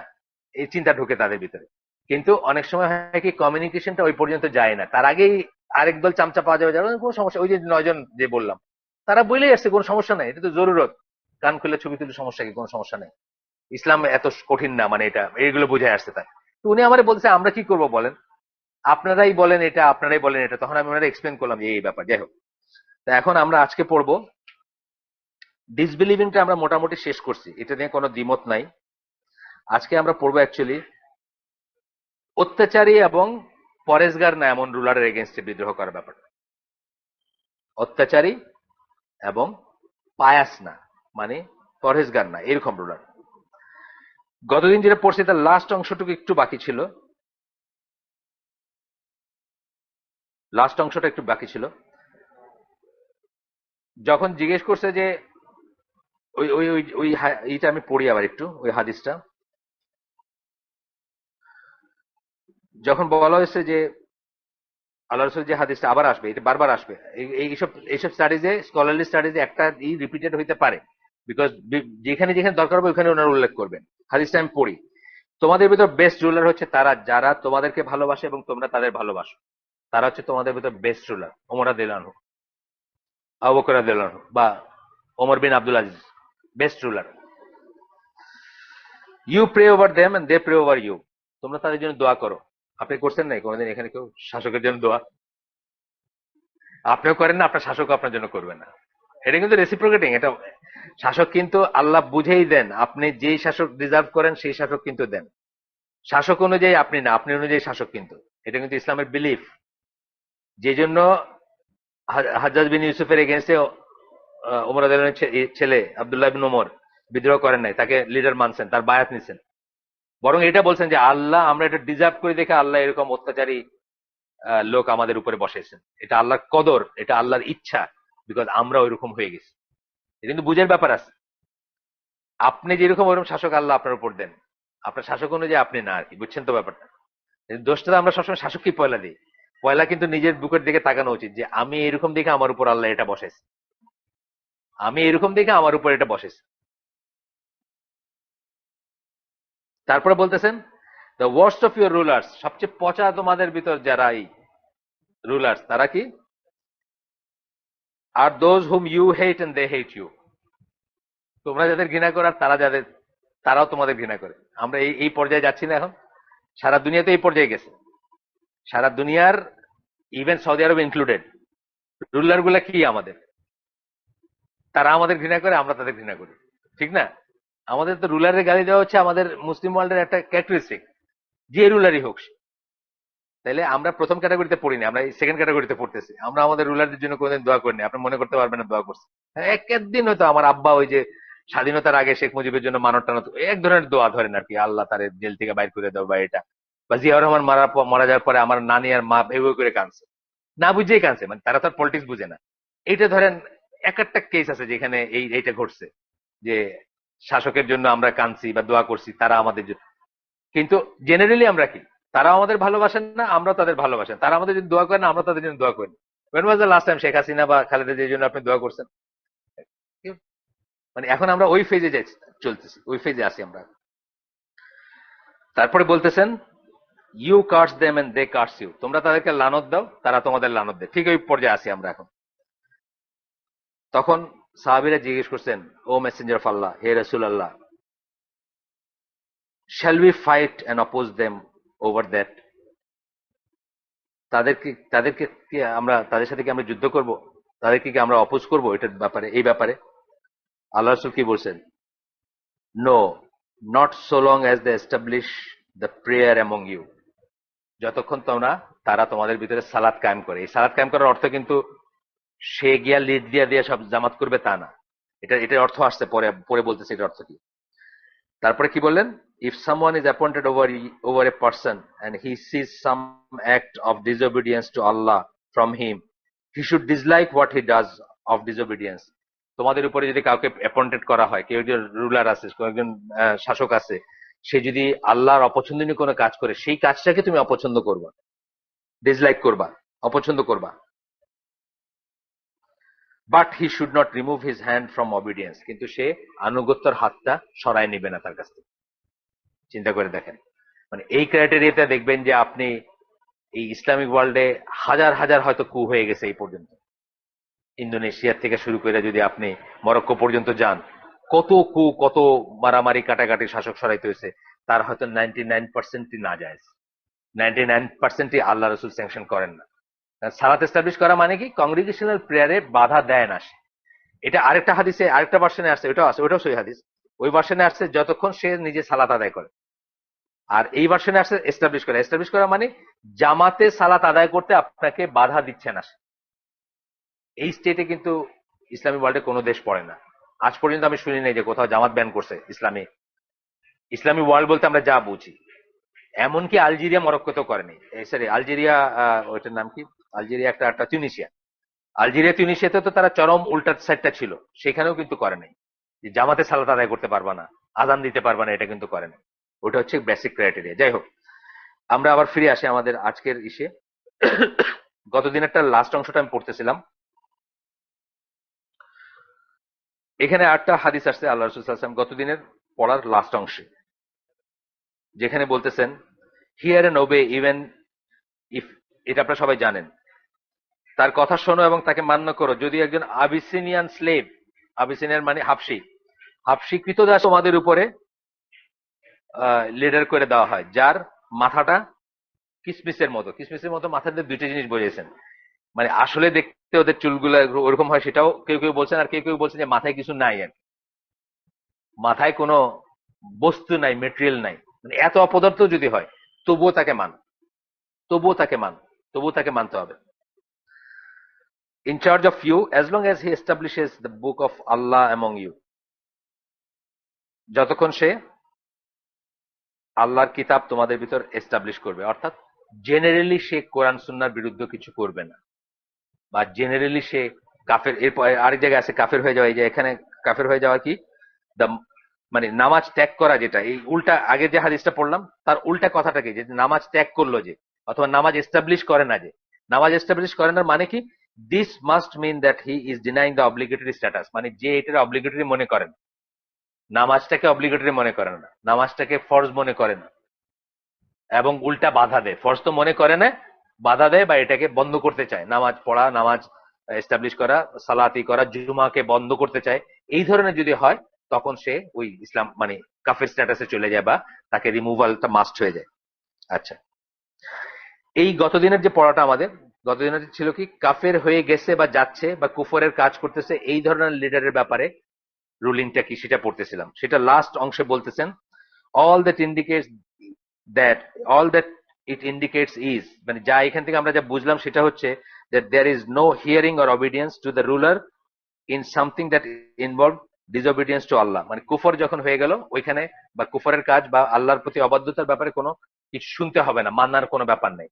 এই চিন্তা ঢুকে তাদের ভিতরে। কিন্তু অনেক সময় হয় কি, কমিউনিকেশনটা ওই পর্যন্ত যায় না, তার আগেই আরেক দল চামচা পাওয়া যাবে, যাবে কোনো সমস্যা। ওই যে 9 জন যে বললাম, তারা বলেই আসছে কোনো সমস্যা নাই, এটা তো জরুরত, কান খুলে ছবি তুলে সমস্যা কি? কোনো সমস্যা নেই, ইসলাম এত কঠিন না, মানে এটা এইগুলো বুঝে আসছে তাই। তো উনি আমারে বলছে আমরা কি করবো বলেন, আপনারাই বলেন এটা, আপনারাই বলেন এটা। তখন আমি ওনারা এক্সপ্লেন করলাম যে এই ব্যাপার। যাই হোক, তা এখন আমরা আজকে পড়বো ডিসবিলিভিংটা, আমরা মোটামুটি শেষ করছি, এটা নিয়ে কোনো দ্বিমত নাই। আজকে আমরা পড়বো অ্যাকচুয়ালি অত্যাচারী এবং পরেশগার না এমন রুলারের এগেনস্টে বিদ্রোহ করার ব্যাপারটা। অত্যাচারী এবং পায়াস না, মানে পরেশগার না, এরকম রুলার। গতদিন যেটা পড়ছি তার লাস্ট অংশটুকু একটু বাকি ছিল, লাস্ট অংশটা একটু বাকি ছিল। যখন জিজ্ঞেস করছে যে ওই ওই ওই ওই এইটা আমি পড়ি আবার একটু, ওই হাদিসটা। যখন বলা হয়েছে যে আল্লাহ রসুল যে হাদিসটা আবার আসবে, এটা বারবার আসবে, এইসব এইসব স্টাডিজে, স্কলারলি স্টাডিজে একটা রিপিটেড হইতে পারে, বিকজ যেখানে যেখানে দরকার হবে ওখানে ওনারা উল্লেখ করবেন। হাদিসটা আমি পড়ি। তোমাদের ভিতর বেস্ট রুলার হচ্ছে তারা যারা তোমাদেরকে ভালোবাসে এবং তোমরা তাদের ভালোবাসো। তারা হচ্ছে তোমাদের ভিতর বেস্ট রুলার। ওমর রাদিয়াল্লাহু আনহু, আবু বকর রাদিয়াল্লাহু আনহু বা Omar bin Abdul Aziz, best ruler. You pray over them and they pray over you. তোমরা তাদের জন্য দোয়া করো। আপনি করছেন নাই কোনোদিন এখানে কেউ শাসকের জন্য দোয়া? আপনিও করেন না, আপনার শাসকও আপনার জন্য করবে না। এটা কিন্তু রেসিপ্রোকেটিং। এটা শাসক কিন্তু আল্লাহ বুঝেই দেন, আপনি যেই শাসক ডিজার্ভ করেন সেই শাসক কিন্তু দেন। শাসক অনুযায়ী আপনি না, আপনি অনুযায়ী শাসক। কিন্তু এটা কিন্তু ইসলামের বিলিফ। যে জন্য হাজ্জাজ বিন ইউসুফের এগেনস্টে ওমর রাদিয়াল্লাহু আনহুর ছেলে আব্দুল্লাহ বিন ওমর বিদ্রোহ করেন নাই, তাকে লিডার মানছেন, তার বায়াত নিছেন। বরং এটা বলছেন যে আল্লাহ, আমরা এটা ডিজার্ভ করে দেখে আল্লাহ এরকম অত্যাচারী লোক আমাদের উপরে বসেছেন। এটা আল্লাহর কদর, এটা আল্লাহর ইচ্ছা, বিকজ আমরা ওইরকম হয়ে গেছি। এটা কিন্তু বুঝের ব্যাপার আছে। আপনি যেরকম ওরকম শাসক আল্লাহ আপনার উপর দেন, আপনার শাসক অনুযায়ী আপনি না আর কি। বুঝছেন তো ব্যাপারটা? দোষটা আমরা সবসময় শাসককেই পয়লা দিই। পয়লা কিন্তু নিজের বুকের দিকে তাকানো উচিত যে আমি এরকম দেখে আমার উপর আল্লাহ এটা বসেছে, আমি এরকম দেখে আমার উপর এটা বসেছে। তারপরে বলতেছেন the worst of your rulers, সবচেয়ে পচা তোমাদের ভিতর যারা এই রুলার্স, তারা কি? আর those whom you hate and they hate you. তোমরা যাদের ঘৃণা করার তারা যাদের, তারাও তোমাদের ঘৃণা করে। আমরা এই এই পর্যায়ে যাচ্ছি না এখন? সারা দুনিয়াতে এই পর্যায়ে গেছে। সারা দুনিয়ার, ইভেন সৌদি আরব ইনক্লুডেড, রুলার গুলা কি আমাদের, তারা আমাদের ঘৃণা করে, আমরা তাদের ঘৃণা করি। ঠিক না? আমাদের তো রুলারের গালি দেওয়া হচ্ছে আমাদের মুসলিম ওয়ার্ল্ডের একটা ক্যারেক্টারিস্টিক, যে রুলারই হোক। তাইলে আমরা প্রথম ক্যাটাগরিতে পড়িনি, আমরা এই সেকেন্ড ক্যাটাগরিতে পড়তেছি। আমরা আমাদের রুলারদের জন্য কোনোদিন দোয়া করিনি। আপনি মনে করতে পারবেন না দোয়া করছি। হ্যাঁ, এক একদিন হয়তো আমার আব্বা ওই যে স্বাধীনতার আগে শেখ মুজিবের জন্য মানত টানত এক ধরনের দোয়া ধরেন আর কি, আল্লাহ তারে জেল থেকে বাইর করে দাও বা এটা, বা জিয়াউর রহমান মারা যাওয়ার পরে আমার নানি আর মা ভেবে করে কাঁদছে, না বুঝেই কাঁদছে, মানে তারা তো পলিটিক্স বুঝে না। এইটা ধরেন এক একটা কেস আছে যেখানে এইটা ঘটছে, যে শাসকের জন্য আমরা কাঁদছি বা দোয়া করছি, তারা আমাদের জন্য। কিন্তু জেনারেলি আমরা কি, তারা আমাদের ভালোবাসেন না, আমরা তাদের ভালোবাসেন। তারা আমাদের জন্য দোয়া করেন না, আমরা তাদের জন্য দোয়া করি। when was the last time Sheikh Hasina বা খালেদা জিয়ার জন্য আপনি দোয়া করছেন? মানে এখন আমরা ওই ফেজে যাচ্ছি, চলতেছি, ওই ফেজে আছি আমরা। তারপরে বলতেছেন you curse them and they curse you. তোমরা তাদেরকে লানত দাও, তারা তোমাদের লানত দেয়। ঠিক ওই পর্যায়ে আছি আমরা এখন। তখন সাহাবীরা জিজ্ঞেস করছেন, ও মেসেঞ্জার অফ আল্লাহ, হে রাসূল Allah, shall we fight and oppose them over that? তাদেরকে কি আমরা, তাদের সাথে কি আমরা যুদ্ধ করব, তাদেরকে কি আমরা অপোজ করব এটার ব্যাপারে, এই ব্যাপারে? আল্লাহ রাসূল কি বলছেন? No, not so long as they establish the prayer among you. যতক্ষণ তারা তোমাদের ভিতরে সালাত কায়েম করে। এই সালাত কায়েম করার অর্থ কিন্তু সে গিয়া লিড দিয়া দিয়ে সব জামাত করবে তা না। এটার অর্থ আসছে পরে, পরে বলতেছে এটার অর্থ কি। তারপরে কি বললেন? If someone is appointed over a person and he sees some act of disobedience to Allah from him, he should dislike what he does of disobedience. তোমাদের উপরে যদি কাউকে অ্যাপয়েন্টেড করা হয়, কেউ একজন রুলার আছে, কেউ একজন শাসক আছে, সে যদি আল্লাহর অপছন্দনীয় কোনো কাজ করে, সেই কাজটাকে তুমি অপছন্দ করবা, ডিসলাইক করবা, অপছন্দ করবা। But he should not remove his hand from obedience. কিন্তু সে আনুগত্যের হাতটা সরায় নিবে না তার কাছ থেকে। চিন্তা করে দেখেন, মানে এই ক্রাইটেরিয়াতে দেখবেন যে আপনি এই ইসলামিক ওয়ার্ল্ডে হাজার হাজার হয়তো কু হয়ে গেছে এই পর্যন্ত। ইন্দোনেশিয়া থেকে শুরু করে যদি আপনি মরক্কো পর্যন্ত যান, কত কু, কত মারামারি কাটাকাটি শাসক সরাইতে হয়েছে। তার হয়তো 99% না যায়, 99% আল্লাহ রসুল স্যাংশন করেন না। সালাত এস্টাবলিশ করা মানে কি? কংগ্রিগেশনাল প্রেয়ারে বাধা দেয় না সে। এটা আরেকটা হাদিসে, আরেকটা ভার্সনে আসছে, ওটাও আছে, ওটাও সহি হাদিস। ওই ভার্সনে আসছে যতক্ষণ সে নিজে সালাত আদায় করে। আর এই ভার্সনে আসছে এস্টাবলিশ করা। এস্টাবলিশ করা মানে জামাতে সালাত আদায় করতে আপনাকে বাধা দিচ্ছে না সে। এই স্টেটে কিন্তু ইসলামী ওয়ার্ল্ডে কোনো দেশ পড়ে না। আজ পর্যন্ত আমি শুনি নাই যে কোথাও জামাত ব্যান করছে ইসলামী, ইসলামী ওয়ার্ল্ড বলতে আমরা যা বুঝি। এমনকি আলজেরিয়া মরক্কোতেও করেনি। সরি, আলজেরিয়া, ওইটার নাম কি, আলজেরিয়া একটা একটা তিউনিসিয়া। আলজেরিয়া তিউনিসিয়াতে তো তারা চরম উল্টার সাইডটা ছিল, সেখানেও কিন্তু করে নাই যে জামাতে সালাত আদায় করতে পারবা না, আজান দিতে পারবা না, এটা কিন্তু করে নাই। ওটা হচ্ছে বেসিক ক্রাইটেরিয়া। যাই হোক, আমরা আবার ফিরে আসি আমাদের আজকের ইসে। গতদিন একটা লাস্ট অংশটা আমি পড়তেছিলাম। এখানে আটটা হাদিস আসছে আল্লাহ রাসূল সাল্লাল্লাহু আলাইহি ওয়াসাল্লাম গতদিনের পড়ার লাস্ট অংশে, যেখানে বলতেছেন হিয়ার এন্ড ওবে ইভেন ইফ, এটা আপনারা সবাই জানেন, তার কথা শোনো এবং তাকে মান্য করো যদি একজন আবিসিনিয়ান স্লেভ, আবিসিনিয়ান মানে হাবশি, হাবশি কৃতদাস তোমাদের উপরে লিডার করে দেওয়া হয়, যার মাথাটা কিসমিসের মতো, কিসমিসের মতো মাথাতে দুইটা জিনিস বোঝাইছেন, মানে আসলে দেখতে ওদের চুলগুলো ওরকম হয়, সেটাও কেউ কেউ বলছেন, আর কেউ কেউ বলছেন যে মাথায় কিছু নাই, আর মাথায় কোনো বস্তু নাই, মেটেরিয়াল নাই, মানে এত অপদার্থ যদি হয় তবুও তাকে মান, তবুও তাকে মান, তবুও তাকে মানতে হবে। In charge of you as long as he establishes the book of Allah among you, যতক্ষণ সে আল্লাহর কিতাব তোমাদের ভিতর এস্টাবলিশ করবে, অর্থাৎ জেনারেলি সে কোরআন সুন্নাহর বিরুদ্ধে কিছু করবে না, বা জেনারেলি সে কাফের, এরপর আরেক জায়গায় আছে কাফের হয়ে যাওয়া, এই যে এখানে কাফের হয়ে যাওয়া কি, দা মানে নামাজ ত্যাগ করা, যেটা এই উল্টা, আগে যে হাদিসটা পড়লাম তার উল্টা কথাটা কি, যে নামাজ ত্যাগ করলো যে, অথবা নামাজ এস্টাবলিশ করে না যে, নামাজ এস্টাবলিশ করে না মানে কি, this must mean that he is denying the obligatory status, মানে যে এটার অব্লিগেটরি মনে করেন, নামাজটাকে অব্লিগেটরি মনে করে না, নামাজটাকে ফরজ মনে করে না, এবং উল্টা বাধা দেয়, ফরজ তো মনে করে না, বাধা দেয় বা এটাকে বন্ধ করতে চায়, নামাজ পড়া, নামাজ এস্টাবলিশ করা, সালাতি করা, জুমাকে বন্ধ করতে চায়, এই ধরনের যদি হয় তখন সে ওই ইসলাম মানে কাফের স্ট্যাটাসে চলে যায়, বা তাকে রিমুভালটা মাস্ট হয়ে যায়। আচ্ছা, এই গতদিনের যে পড়াটা আমাদের, গতদিনের ছিল কি, কাফের হয়ে গেছে বা যাচ্ছে বা কুফরের কাজ করতেছে এই ধরনের লিডারের ব্যাপারে রুলিংটা কি সেটা পড়তেছিলাম, সেটা লাস্ট অংশে বলতেছেন all that indicates that all that it indicates is, মানে যা এখান থেকে আমরা যা বুঝলাম সেটা হচ্ছে that there is no hearing or obedience to the ruler in something that involved disobedience to Allah, মানে কুফর যখন হয়ে গেল ওইখানে, বা কুফরের কাজ বা আল্লাহর প্রতি অবাধ্যতার ব্যাপারে কোনো কিছু শুনতে হবে না, মানার কোনো ব্যাপার নেই,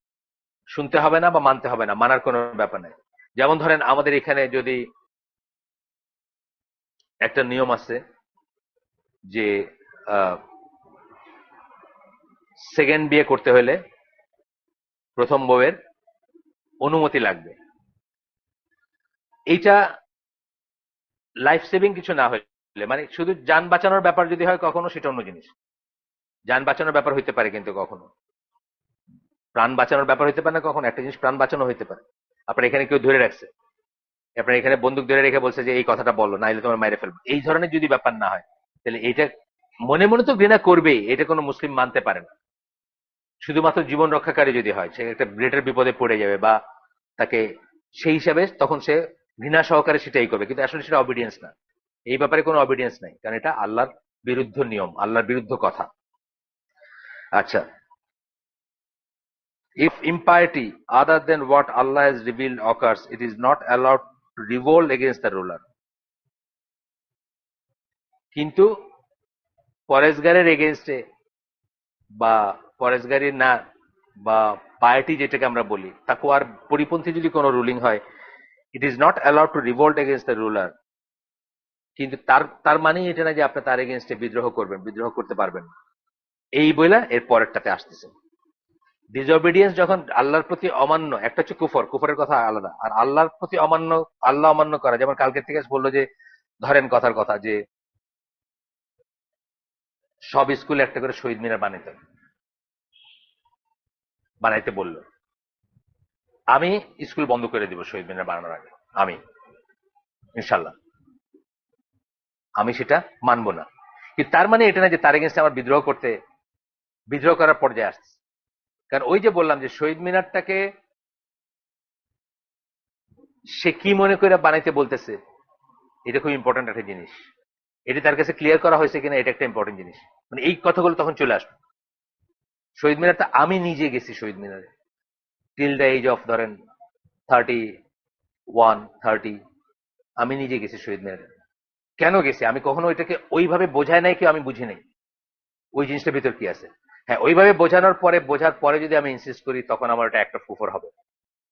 শুনতে হবে না বা মানতে হবে না, মানার কোনো ব্যাপার নেই। যেমন ধরেন আমাদের এখানে যদি একটা নিয়ম আছে যে সেকেন্ড বিয়ে করতে হলে প্রথম বউয়ের অনুমতি লাগবে, এইটা লাইফ সেভিং কিছু না হলে, মানে শুধু যান বাঁচানোর ব্যাপার যদি হয় কখনো সেটা অন্য জিনিস, যান বাঁচানোর ব্যাপার হইতে পারে, কিন্তু কখনো প্রাণ বাঁচানোর ব্যাপার হইতে পারে না, কখনো একটা জিনিস প্রাণ বাঁচানো হইতে পারে। আপনার এখানে কেউ ধরে রাখছে, আপনার এখানে বন্দুক ধরে রেখে বলছে যে এই কথাটা বলো, নাইলে তোমার মাইরে ফেলবো, এই ধরনের যদি ব্যাপার না হয়, তাহলে এইটা মনে মনে তো ঘৃণা করবেই, এটা কোনো মুসলিম মানতে পারে না। শুধুমাত্র জীবন রক্ষাকারী যদি হয়, সে একটা গ্রেটার বিপদে পড়ে যাবে, বা তাকে সেই হিসাবে তখন সে ঘৃণা সহকারে সেটাই করবে, কিন্তু আসলে সেটা অবিডিয়েন্স না, এই ব্যাপারে কোনো অবিডিয়েন্স নাই, কারণ এটা আল্লাহর বিরুদ্ধ নিয়ম, আল্লাহর বিরুদ্ধ কথা। আচ্ছা, if impiety other than what Allah has revealed occurs, it is not allowed to revolt against the ruler, কিন্তু পরেশগারের এগেনস্টে, বা পরেশগারি না, বা পায়াটি যেটাকে আমরা বলি, তাকওয়ার পরিপন্থী যদি কোনো রুলিং হয়, it is not allowed to revolt against the ruler, কিন্তু তার তার মানেই এটা না যে আপনি তার এগেনস্টে বিদ্রোহ করবেন, বিদ্রোহ করতে পারবেন না। এই বইলা এর পরেরটাতে আসতেছে, ডিসঅবিডিয়েন্স যখন আল্লাহর প্রতি অমান্য, একটা হচ্ছে কুফর, কুফরের কথা আলাদা, আর আল্লাহর প্রতি অমান্য, আল্লাহ অমান্য করা, যেমন কালকে থেকে বললো যে, ধরেন কথার কথা যে সব স্কুলে একটা করে শহীদ মিনার বানাইতে, বানাইতে বললো, আমি স্কুল বন্ধ করে দিব শহীদ মিনার বানানোর আগে, আমি ইনশাল্লাহ, আমি সেটা মানবো না, কিন্তু তার মানে এটা না যে তার এগেনস্টে আমার বিদ্রোহ করতে, বিদ্রোহ করার পর্যায়ে আসছে। কারণ ওই যে বললাম যে শহীদ মিনারটাকে সে কি মনে করে বানাইতে বলতেছে, এটা খুব ইম্পর্টেন্ট একটা জিনিস, এটা তার কাছে ক্লিয়ার করা হয়েছে কিনা এটা একটা ইম্পর্টেন্ট জিনিস, মানে এই কথাগুলো তখন চলে আসবে। শহীদ মিনারটা আমি নিজে গেছি শহীদ মিনারে, টিল দ্য এজ অফ ধরেন 31 30, আমি নিজে গেছি শহীদ মিনারে। কেন গেছি, আমি কখনো ওইটাকে ওইভাবে বোঝায় নাই, কেউ আমি বুঝি নাই ওই জিনিসটার ভিতর কি আছে। হ্যাঁ, ওইভাবে বোঝানোর পরে, বোঝার পরে যদি আমি ইনসিস্ট করি তখন আমার ওটা একটা কুফর হবে,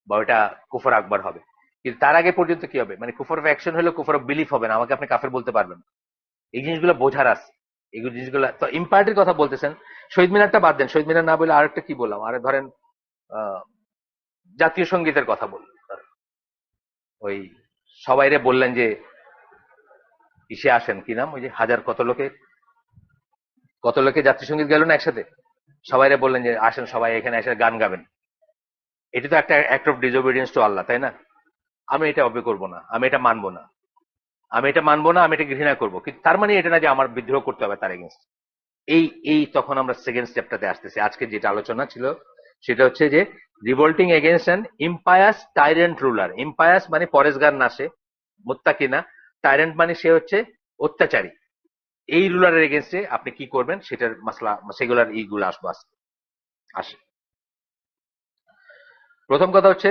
বা ওটা কুফর আকবার হবে। কিন্তু তার আগে পর্যন্ত কি হবে, মানে কুফর অফ অ্যাকশন হলে কুফর অফ বিলিফ হবে না, আমাকে আপনি কাফের বলতে পারবেন না। এই জিনিসগুলো বোঝার আছে, এইগুলো জিনিসগুলো তো ইম্পার্টির কথা বলতেছেন। শহীদ মিনারটা বাদ দেন, শহীদ মিনার না বলে আরেকটা কি বললাম, আরে ধরেন আহ জাতীয় সঙ্গীতের কথা বললেন, ওই সবাইরে বললেন যে ইসে আসেন, কি নাম, ওই যে হাজার কত লোকে জাতীয় সঙ্গীত গেল না একসাথে, সবাইরে বললেন যে আসেন সবাই এখানে এসে গান গাবেন। এটা তো একটা অ্যাক্ট অফ ডিসোবিডিয়েন্স টু আল্লাহ, তাই না? আমি এটা অবে করবো না, আমি এটা মানবো না, আমি এটা ঘৃণা করবো, কিন্তু তার মানে এটা না যে আমার বিদ্রোহ করতে হবে তার এগেনস্ট। এই এই তখন আমরা সেকেন্ড স্টেপটাতে আসতেছি। আজকে যেটা আলোচনা ছিল সেটা হচ্ছে যে রিভোল্টিং এগেনস্ট অ্যান ইম্পায়াস টাইরেন্ট রুলার। ইম্পায়াস মানে পরেশগার না, সে মুত্তাকি না। টাইরেন্ট মানে সে হচ্ছে অত্যাচারী। এই রুলারের এগেনস্টে আপনি কি করবেন সেটার মাসলা, সেগুলার এইগুলো আসবো আজকে। আসে, প্রথম কথা হচ্ছে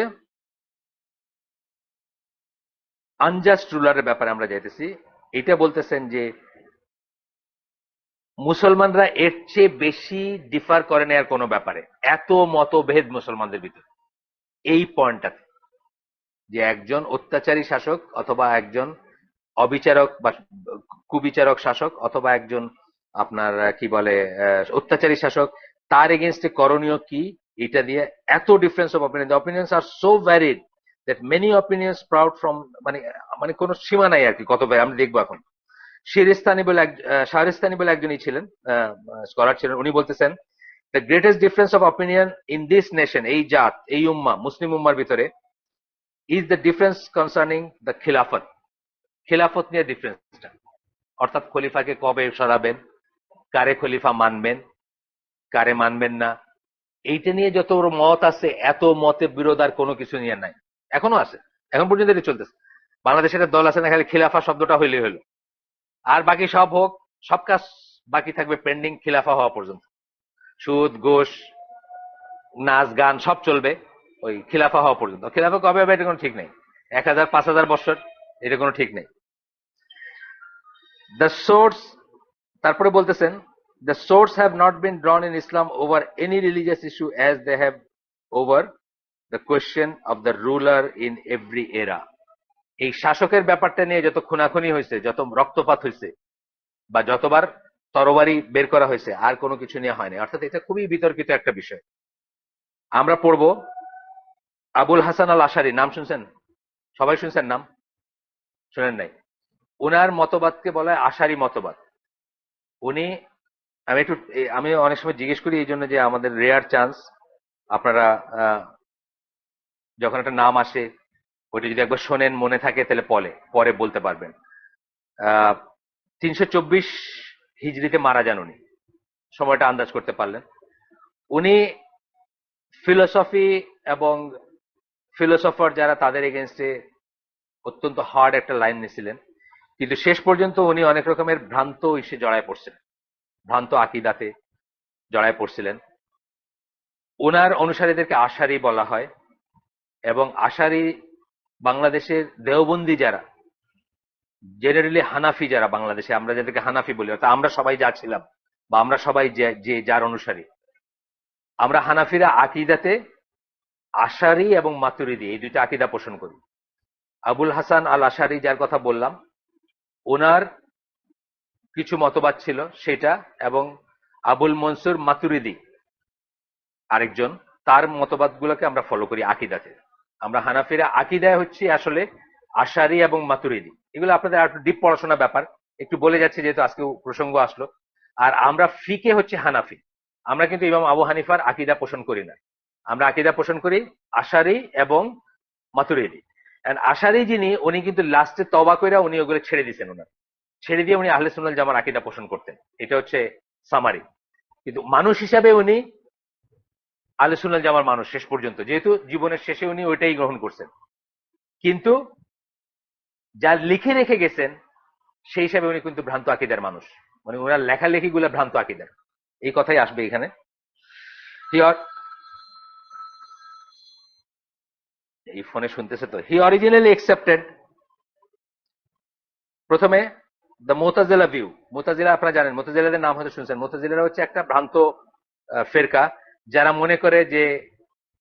আনজাস্ট রুলারের ব্যাপারে আমরা যাইতেছি। এটা বলতেছেন যে মুসলমানরা এর চেয়ে বেশি ডিফার করে না আর কোনো ব্যাপারে, এত মতভেদ মুসলমানদের ভিতরে এই পয়েন্টটাতে, যে একজন অত্যাচারী শাসক অথবা একজন অবিচারক বা কুবিচারক শাসক অথবা একজন আপনার কি বলে অত্যাচারী শাসক, তার এগেনস্টে করণীয় কি, এটা দিয়ে এত difference of opinion. The opinions are so varied that many opinions sprout from, মানে মানে কোনো সীমা নাই আর কি, কত আমরা দেখবো এখন। শাহরিস্তানি বলে একজনই ছিলেন, স্কলার ছিলেন, উনি বলতেছেন the greatest difference of opinion in this nation, এই জাত, এই উম্মা, মুসলিম উম্মার ভিতরে, is the difference concerning the খিলাফত। খিলাফত নিয়ে ডিফারেন্সটা, অর্থাৎ খলিফাকে কবে সরাবেন, কারে খলিফা মানবেন, কারে মানবেন না, এইটা নিয়ে যত বড় মত আছে, এত মতে বিরোধ আর কোনো কিছু নিয়ে নাই। এখনো আছে, এখন পর্যন্ত এটা চলতেছে। বাংলাদেশের একটা দল আছে না, খালি খিলাফা শব্দটা হইলে হলো, আর বাকি সব হোক, সব কাজ বাকি থাকবে পেন্ডিং খিলাফা হওয়া পর্যন্ত। সুদ ঘোষ নাচ গান সব চলবে ওই খিলাফা হওয়া পর্যন্ত। খিলাফা কবে হবে এটা কোনো ঠিক নেই, 1000 5000 বছর, এটা কোনো ঠিক নেই। দ্য সোর্স, তারপরে বলতেছেন the source have not been drawn in Islam over any religious issue as they have over the question of the ruler in every era. এই শাসকের ব্যাপারটা নিয়ে যত খুনাখুনি হয়েছে, যত রক্তপাত হয়েছে, বা যতবার তরবারি বের করা হয়েছে, আর কোনো কিছু নিয়ে হয়নি। অর্থাৎ এটা খুবই বিতর্কিত একটা বিষয়। আমরা পড়ব আবুল হাসান আল আশারি, নাম শুনছেন? সবাই শুনছেন নাম? শুনেন নাই? উনার মতবাদকে বলা হয় আশারি মতবাদ। উনি, আমি অনেক সময় জিজ্ঞেস করি এই জন্য যে আমাদের রেয়ার চান্স, আপনারা যখন একটা নাম আসে ওইটা যদি একবার শোনেন মনে থাকে তাহলে পরে বলতে পারবেন। 324 হিজরিতে মারা যান উনি, সময়টা আন্দাজ করতে পারলেন। উনি ফিলোসফি এবং ফিলোসফার যারা, তাদের এগেনস্টে অত্যন্ত হার্ড একটা লাইন নিয়েছিলেন, কিন্তু শেষ পর্যন্ত উনি অনেক রকমের ভ্রান্ত ইসে জড়ায় পড়ছিলেন, ভ্রান্ত আকিদাতে জড়ায় পড়ছিলেন। ওনার অনুসারীদেরকে আশারি বলা হয়, এবং আশারি বাংলাদেশের দেওবন্দি যারা, জেনারেলি হানাফি যারা বাংলাদেশে, আমরা যাদেরকে হানাফি বলি, অর্থাৎ আমরা সবাই যা ছিলাম বা আমরা সবাই যে যার অনুসারী, আমরা হানাফিরা আকিদাতে আশারি এবং মাতুরিদি এই দুইটা আকিদা পোষণ করি। আবুল হাসান আল আশারি যার কথা বললাম, ওনার কিছু মতবাদ ছিল সেটা, এবং আবুল মনসুর মাতুরিদি আরেকজন, তার মতবাদগুলোকে আমরা ফলো করি আকিদাতে। আমরা হানাফিরা আকিদায় হচ্ছে আসলে আশারি এবং মাতুরিদি। এগুলো আপনাদের আর ডিপ পড়াশোনার ব্যাপার, একটু বলে যাচ্ছে যেহেতু আজকে প্রসঙ্গ আসলো। আর আমরা ফিকে হচ্ছে হানাফি। আমরা কিন্তু ইমাম আবু হানিফার আকিদা পোষণ করি না, আমরা আকিদা পোষণ করি আশারি এবং মাতুরিদি। এন্ড আশারি যিনি, উনি কিন্তু লাস্টে তওবা কইরা উনি ওগুলো ছেড়ে দিয়েছেন, ওনার ছেড়ে দিয়ে উনি আহলে সুন্নাত জামার আকিদা পোষণ করতেন। এটা হচ্ছে সামারি। কিন্তু মানুষ হিসাবে উনি আহলে সুন্নাত জামার মানুষ শেষ পর্যন্ত, যেহেতু জীবনের শেষে উনি ওইটাই গ্রহণ করছেন। কিন্তু যা লিখে রেখে গেছেন সেই হিসাবে উনি কিন্তু ভ্রান্ত আকিদার মানুষ, মানে ওনার লেখালেখি গুলা ভ্রান্ত আকিদার। এই কথাই আসবে এখানে। এই ফোনে শুনতেছে তো। হি অরিজিনালি একসেপ্টেড, প্রথমে দ্য মোতাজিলা ভিউ। মোতাজিলা আপনারা জানেন, মোতাজিলাদের নাম হয়তো শুনছেন। মোতাজিলারা হচ্ছে একটা ভ্রান্ত ফেরকা, যারা মনে করে যে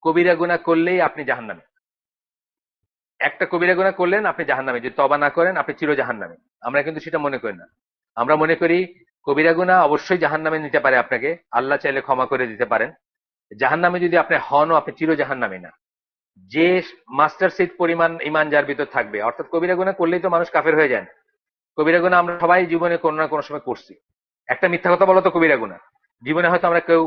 কবিরা গুনাহ করলেই আপনি জাহান্নামে। একটা কবিরা গুনাহ করলেন আপনি জাহান্নামে, যদি তওবা না করেন আপনি চির জাহান্নামে। আমরা কিন্তু সেটা মনে করি না। আমরা মনে করি কবিরা গুনাহ অবশ্যই জাহান্নামে নিতে পারে আপনাকে, আল্লাহ চাইলে ক্ষমা করে দিতে পারেন। জাহান্নামে যদি আপনি হনও, আপনি চির জাহান্নামে না। যে মাস্টার সিট পরিমাণ ইমান যার ভিতর থাকবে, অর্থাৎ কবিরা গুনাহ করলেই তো মানুষ কাফের হয়ে যান। কবিরা গুনাহ আমরা সবাই জীবনে কোনো না কোনো সময় করছি। একটা মিথ্যা কথা বলা তো কবিরা গুনাহ। জীবনে হয়তো আমরা কেউ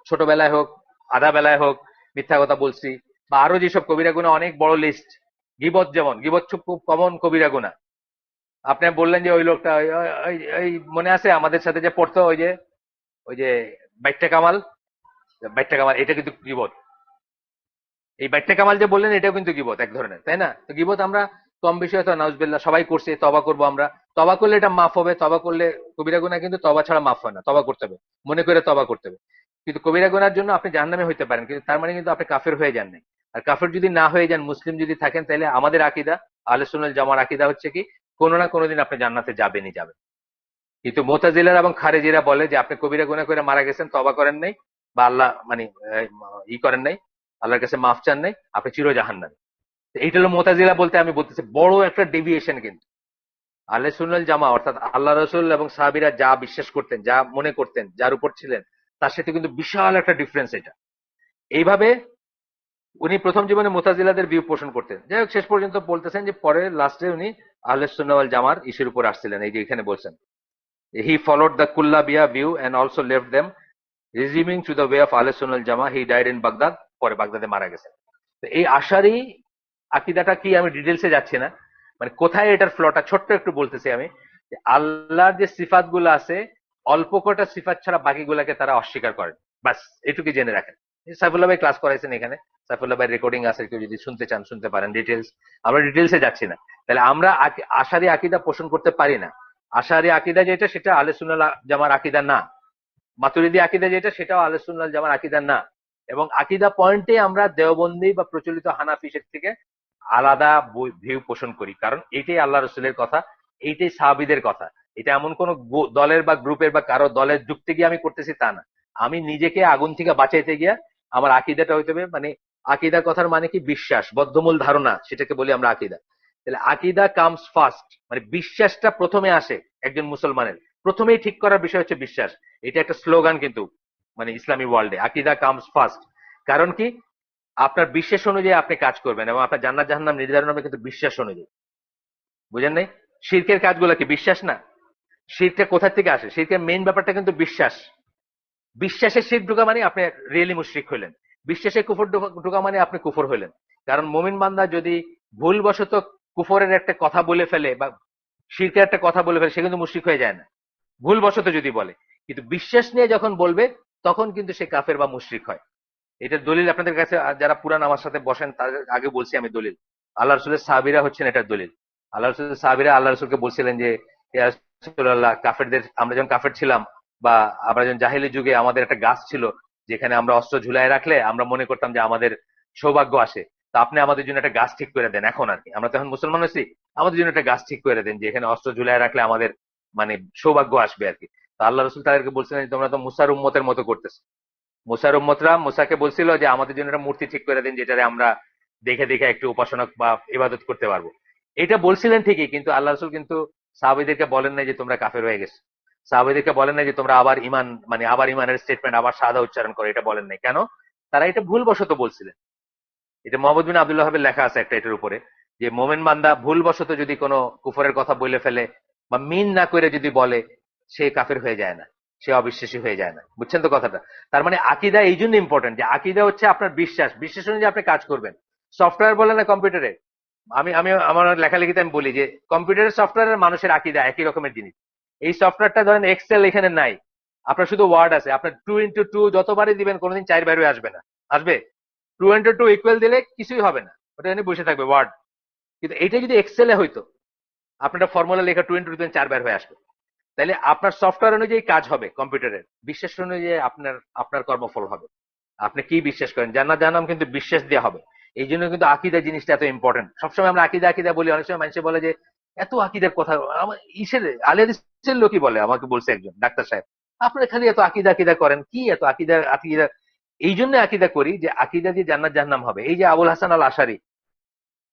ছোটবেলায় হোক, আধা বেলায় হোক মিথ্যা কথা বলছি, বা আরো যেসব কবিরা গুনাহ অনেক বড় লিস্ট। গীবত, যেমন গীবত খুব কমন কবিরা গুনাহ। আপনি বললেন যে ওই লোকটা ওই মনে আছে আমাদের সাথে যে পড়তো, ওই যে বাইট্টা কামাল, বাইট্টা কামাল, এটা কিন্তু গীবত। এই বাইট্টা কামাল যে বললেন এটাও কিন্তু গীবত এক ধরনের, তাই না? তো গীবত আমরা কম বেশি হয়তো নাউজুবিল্লাহ সবাই করছে, তবা করবো আমরা। তবা করলে এটা মাফ হবে, তবা করলে কবিরা গুনাহ কিন্তু তবা ছাড়া মাফ হয় না, তবা করতে হবে, মনে করে তবা করতে হবে। কিন্তু কবিরা গুনার জন্য আপনি জাহান্নামে হইতে পারেন, কিন্তু তার মানে কিন্তু আপনি কাফের হয়ে যান নাই। আর কাফের যদি না হয়ে যান, মুসলিম যদি থাকেন, তাহলে আমাদের আকীদা, আহলে সুন্নাত জামার আকীদা হচ্ছে কি, কোনো না কোনোদিন আপনি জান্নাতে যাবেনই যাবেন। কিন্তু মুতাজিলারা এবং খারেজিরা বলে যে আপনি কবিরা গুনাহ করে মারা গেছেন, তবা করেন নাই, বা আল্লাহ মানে করেন নাই, আল্লাহর কাছে মাফ চান নাই, আপনি চির জাহান্নামী। এইটা হলো মুতাজিলা বলতে আমি বলতেছি বড় একটা ডেভিয়েশন কিন্তু। আহলে সুন্নাল জামা অর্থাৎ আল্লাহ রসুল এবং সাহাবীরা যা বিশ্বাস করতেন, যা মনে করতেন, যার উপর ছিলেন, তার সাথে কিন্তু বিশাল একটা ডিফারেন্স এটা। এইভাবে উনি প্রথম জীবনে মুতাজিলাদের ভিউ পোষণ করতেন। যাই হোক, শেষ পর্যন্ত বলতেছেন যে পরে লাস্টে উনি আহলে সুন্নাহ ওয়াল জামার ইস্যুর উপর আসছিলেন, এই যে এখানে বলছেন, হি ফলোড দ্য কুল্লাবিয়া view and also left them, rejoining to the way of আহলে সুন্নাহ ওয়াল জামা। হি ডাইড ইন বাগদাদ, পরে বাগদাদে মারা গেছেন। তো এই আশারি আকিদাটা কি, আমি ডিটেলসে যাচ্ছি না, মানে কোথায় এটার ফ্লটা ছোট্ট একটু বলতেছি আমি। যে আল্লাহর যে সিফাত গুলো আছে, অল্প কটা সিফাত ছাড়া বাকিগুলাকে তারা অস্বীকার করেন। বাস এটুকু জেনে রাখেন। সাইফুল্লাহ ভাই ক্লাস করাইছেন এখানে, সাইফুল্লাহ ভাই রেকর্ডিং আছে, কেউ যদি শুনতে চান শুনতে পারেন ডিটেলস। আমরা ডিটেলসে যাচ্ছি না। তাহলে আমরা আশারি আকিদা পোষণ করতে পারি না। আশারি আকিদা যেটা, সেটা আহলে সুন্নাহ জামার আকিদা না। মাতুরিদি আকিদা যেটা, সেটাও আহলে সুন্নাহ জামার আকিদা না। এবং আকিদা পয়েন্টে আমরা দেওবন্দি বা প্রচলিত হানাফি থেকে আলাদা ভিউ পোষণ করি, কারণ এইটাই আল্লাহ রসুলের কথা, এইটাই সাহাবীদের কথা। এটা এমন কোন দলের বা গ্রুপের বা কারো দলের যুক্তি গিয়ে আমি করতেছি তা না। আমি নিজেকে আগুন থেকে বাঁচাইতে গিয়া আমার আকিদাটা হইতে হবে, মানে আকিদা কথার মানে কি, বিশ্বাস, বদ্ধমূল ধারণা, সেটাকে বলি আমরা আকিদা। তাহলে আকিদা কামস ফার্স্ট, মানে বিশ্বাসটা প্রথমে আসে একজন মুসলমানের। প্রথমেই ঠিক করার বিষয় হচ্ছে বিশ্বাস। এটা একটা স্লোগান কিন্তু, মানে ইসলামী ওয়ার্ল্ডে, আকিদা কামস ফার্স্ট। কারণ কি, আপনার বিশ্বাস অনুযায়ী আপনি কাজ করবেন, এবং আপনার জান্নাত জাহান্নাম নির্ধারণ হবে কিন্তু বিশ্বাস অনুযায়ী। বুঝেন নাই? শিরকের কাজগুলো কি বিশ্বাস না? শিরকটা কোথা থেকে আসে? শিরকের মেইন ব্যাপারটা কিন্তু বিশ্বাস। বিশ্বাসে শিরক ঢোকা মানে আপনি রিয়েলি মুশরিক হইলেন। বিশ্বাসে কুফর ঢোকা মানে আপনি কুফর হইলেন। কারণ মুমিন বান্দা যদি ভুলবশত কুফরের একটা কথা বলে ফেলে, বা শিরকের একটা কথা বলে ফেলে, সে কিন্তু মুশরিক হয়ে যায় না, ভুলবশত যদি বলে। কিন্তু বিশ্বাস নিয়ে যখন বলবে, তখন কিন্তু সে কাফের বা মুশরিক হয়। এটার দলিল আপনাদের কাছে, যারা পুরান আমার সাথে বসেন তাদের আগে বলছি আমি দলিল। আল্লাহ রসুলের সাহাবীরা হচ্ছেন এটার দলিল। আল্লাহ রসুলের সাহাবীরা আল্লাহ রসুলকে বলছিলেন যে, ইয়া রাসূলুল্লাহ, কাফেরদের, আমরা যখন কাফের ছিলাম, বা আমরা যখন জাহেলি যুগে, আমাদের একটা গাছ ছিল যেখানে আমরা অস্ত্র ঝুলাই রাখলে আমরা মনে করতাম যে আমাদের সৌভাগ্য আসে। তো আপনি আমাদের জন্য একটা গাছ ঠিক করে দেন এখন আর কি, আমরা তো এখন মুসলমান হয়েছি, আমাদের জন্য একটা গাছ ঠিক করে দেন যে এখানে অস্ত্র ঝুলাই রাখলে আমাদের মানে সৌভাগ্য আসবে আর কি। তো আল্লাহ রসুল তাদেরকে বলছিলেন যে তোমরা তো মুসার উম্মতের মতো করতেছো। মুসার উম্মতরা মুসাকে বলছিল যে আমাদের জন্য একটা মূর্তি ঠিক করে দিন, যেটারে আমরা দেখে দেখে একটু উপাসনা বা ইবাদত করতে পারবো। এটা বলছিলেন ঠিকই, কিন্তু আল্লাহ রসুল কিন্তু সাহাবীদেরকে বলেন নাই যে তোমরা কাফের হয়ে গেছো। সাহাবীদেরকে বলেন নাই যে তোমরা আবার ইমান, মানে আবার ইমানের স্টেটমেন্ট, আবার সাদা উচ্চারণ করো, এটা বলেন নাই। কেন? তারা এটা ভুলবশত বলছিলেন। এটা মোহাম্মদ বিন আব্দুল্লাহ ওয়াহাবের লেখা আছে একটা এটার উপরে, যে মোমেন বান্দা ভুলবশত যদি কোনো কুফরের কথা বলে ফেলে, বা মিন না করে যদি বলে, সে কাফের হয়ে যায় না, সে অবিশ্বাসী হয়ে যায় না। বুঝছেন তো কথাটা? তার মানে আকিদা এই জন্য ইম্পর্টেন্ট, যে আকিদা হচ্ছে আপনার বিশ্বাস, বিশ্বাস অনুযায়ী আপনি কাজ করবেন। সফটওয়্যার বলে না কম্পিউটারে, আমি আমি আমার লেখালেখিতে আমি বলি যে কম্পিউটারের সফটওয়্যার মানুষের আকিদা একই রকমের জিনিস। এই সফটওয়্যারটা ধরেন এক্সেল এখানে নাই, আপনার শুধু ওয়ার্ড আছে, আপনার 2x2 যতবারই দিবেন কোনোদিন 4 বাইরে আসবে না। আসবে? 2x2 ইকুয়াল দিলে কিছুই হবে না, ওটা এনে বসে থাকবে ওয়ার্ড। কিন্তু এটা যদি এক্সেলে হইতো, আপনার ফর্মুলা লেখা 2x2 4 বের হয়ে আসবে। তাহলে আপনার সফটওয়্যার অনুযায়ী কাজ হবে কম্পিউটারের, বিশ্বাস অনুযায়ী আপনার আপনার কর্মফল হবে। আপনি কি বিশ্বাস করেন, জান্নাত জাহান্নাম কিন্তু বিশ্বাস দেওয়া হবে। এই জন্য কিন্তু আকিদা জিনিসটা এত ইম্পর্টেন্ট। সবসময় আমরা আকিদা আকিদা বলি, অনেক সময় মানুষ বলে যে এত আকিদার কথা, আমার ইসের আলী হাদিসের লোকই বলে, আমাকে বলছে একজন ডাক্তার সাহেব, আপনারা খালি এত আকিদা আকিদা করেন, কি এত আকিদা আকিদা? এই জন্য আকিদা করি যে আকিদা দিয়ে জান্নাত জাহান্নাম হবে। এই যে আবুল হাসান আল আশারি,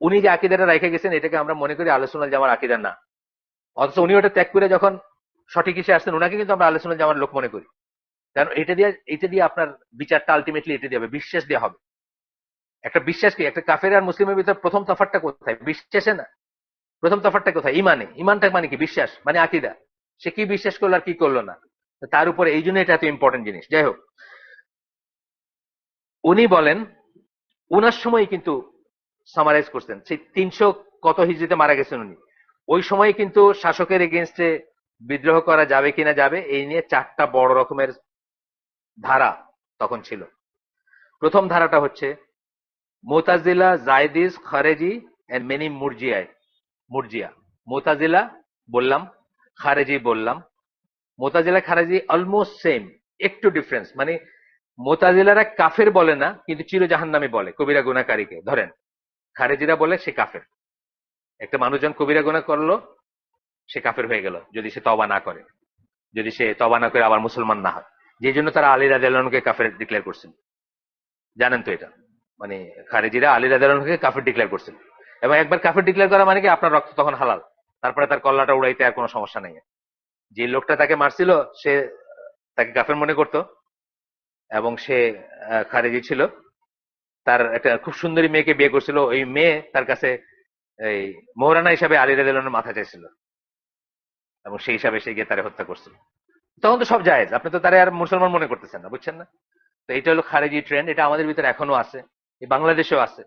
উনি যে আকিদাটা রেখে গেছেন, এটাকে আমরা মনে করি আহলে সুন্নাত জামার আকিদা না। অথচ উনি ওটা ত্যাগ করে যখন সঠিক হিসেবে আসছেন, ওনাকে কিন্তু আমরা আহলে সুন্নাত জামার লোক মনে করি। কারণ এটা দিয়ে আপনার বিচারটা আলটিমেটলি এটা দিয়ে হবে, বিশ্বাস দেওয়া হবে। একটা বিশ্বাস কি, একটা কাফের আর মুসলিমের ভিতরে প্রথম তফাৎটা কোথায়? বিশ্বাসে না। প্রথম তফাৎটা কোথায়? ইমানে। ইমানটা মানে কি? বিশ্বাস, মানে আকীদা। সে কি বিশ্বাস করলো আর কি করলো না, তার উপরে। এই জন্য এটা এত ইম্পর্টেন্ট জিনিস। যাই হোক, উনি বলেন উনার সময় কিন্তু সামারাইজ করছেন, সেই 300 কত হিজরিতে মারা গেছেন উনি। ওই সময় কিন্তু শাসকের এগেনস্টে বিদ্রোহ করা যাবে কিনা যাবে, এই নিয়ে 4টা বড় রকমের ধারা তখন ছিল। প্রথম ধারাটা হচ্ছে মুতাজিলা, জায়দিস, খারেজি এন্ড মেনি মুরজিয়া। মুতাজিলা বললাম, খারেজি বললাম। মুতাজিলা খারেজি অলমোস্ট সেম, একটু ডিফারেন্স। মানে মুতাজিলারা কাফের বলে না, কিন্তু চির জাহান্নামী বলে কবিরা গুনাহকারীকে। ধরেন খারেজিরা বলে সে কাফের। একটা মানুষজন কবিরা গুনাহ করলো, সে কাফের হয়ে গেল যদি সে তওবা না করে, যদি সে তওবা না করে আবার মুসলমান না হয়। যে জন্য তারা আলী রাদিয়াল্লাহু আনহুকে কাফের ডিক্লেয়ার করছিল, জানেন তো এটা। মানে খারেজিরা আলী রাদিয়াল্লাহু আনহুকে কাফের ডিক্লেয়ার করছিল। এবং একবার কাফের ডিক্লেয়ার করা মানে কি, আপনার রক্ত তখন হালাল, তারপরে তার কল্লাটা উড়াইতে আর কোনো সমস্যা নেই। যে লোকটা তাকে মারছিল সে তাকে কাফের মনে করতো, এবং সে খারেজি ছিল। তার একটা খুব সুন্দরী মেয়েকে বিয়ে করছিল, ওই মেয়ে তার কাছে এই মোহরানা হিসাবে আলী রাদিয়াল্লাহু আনহুর মাথা চাইছিল, এবং সেই হিসাবে সে গিয়ে তারে হত্যা করছিল। তখন তো সব জায়েজ, আপনি তো তারে আর মুসলমান মনে করতেছেন না, বুঝছেন না? তো এটা হলো খারেজি ট্রেন্ড। এটা আমাদের ভিতরে এখনো আছে, এই বাংলাদেশেও আছে।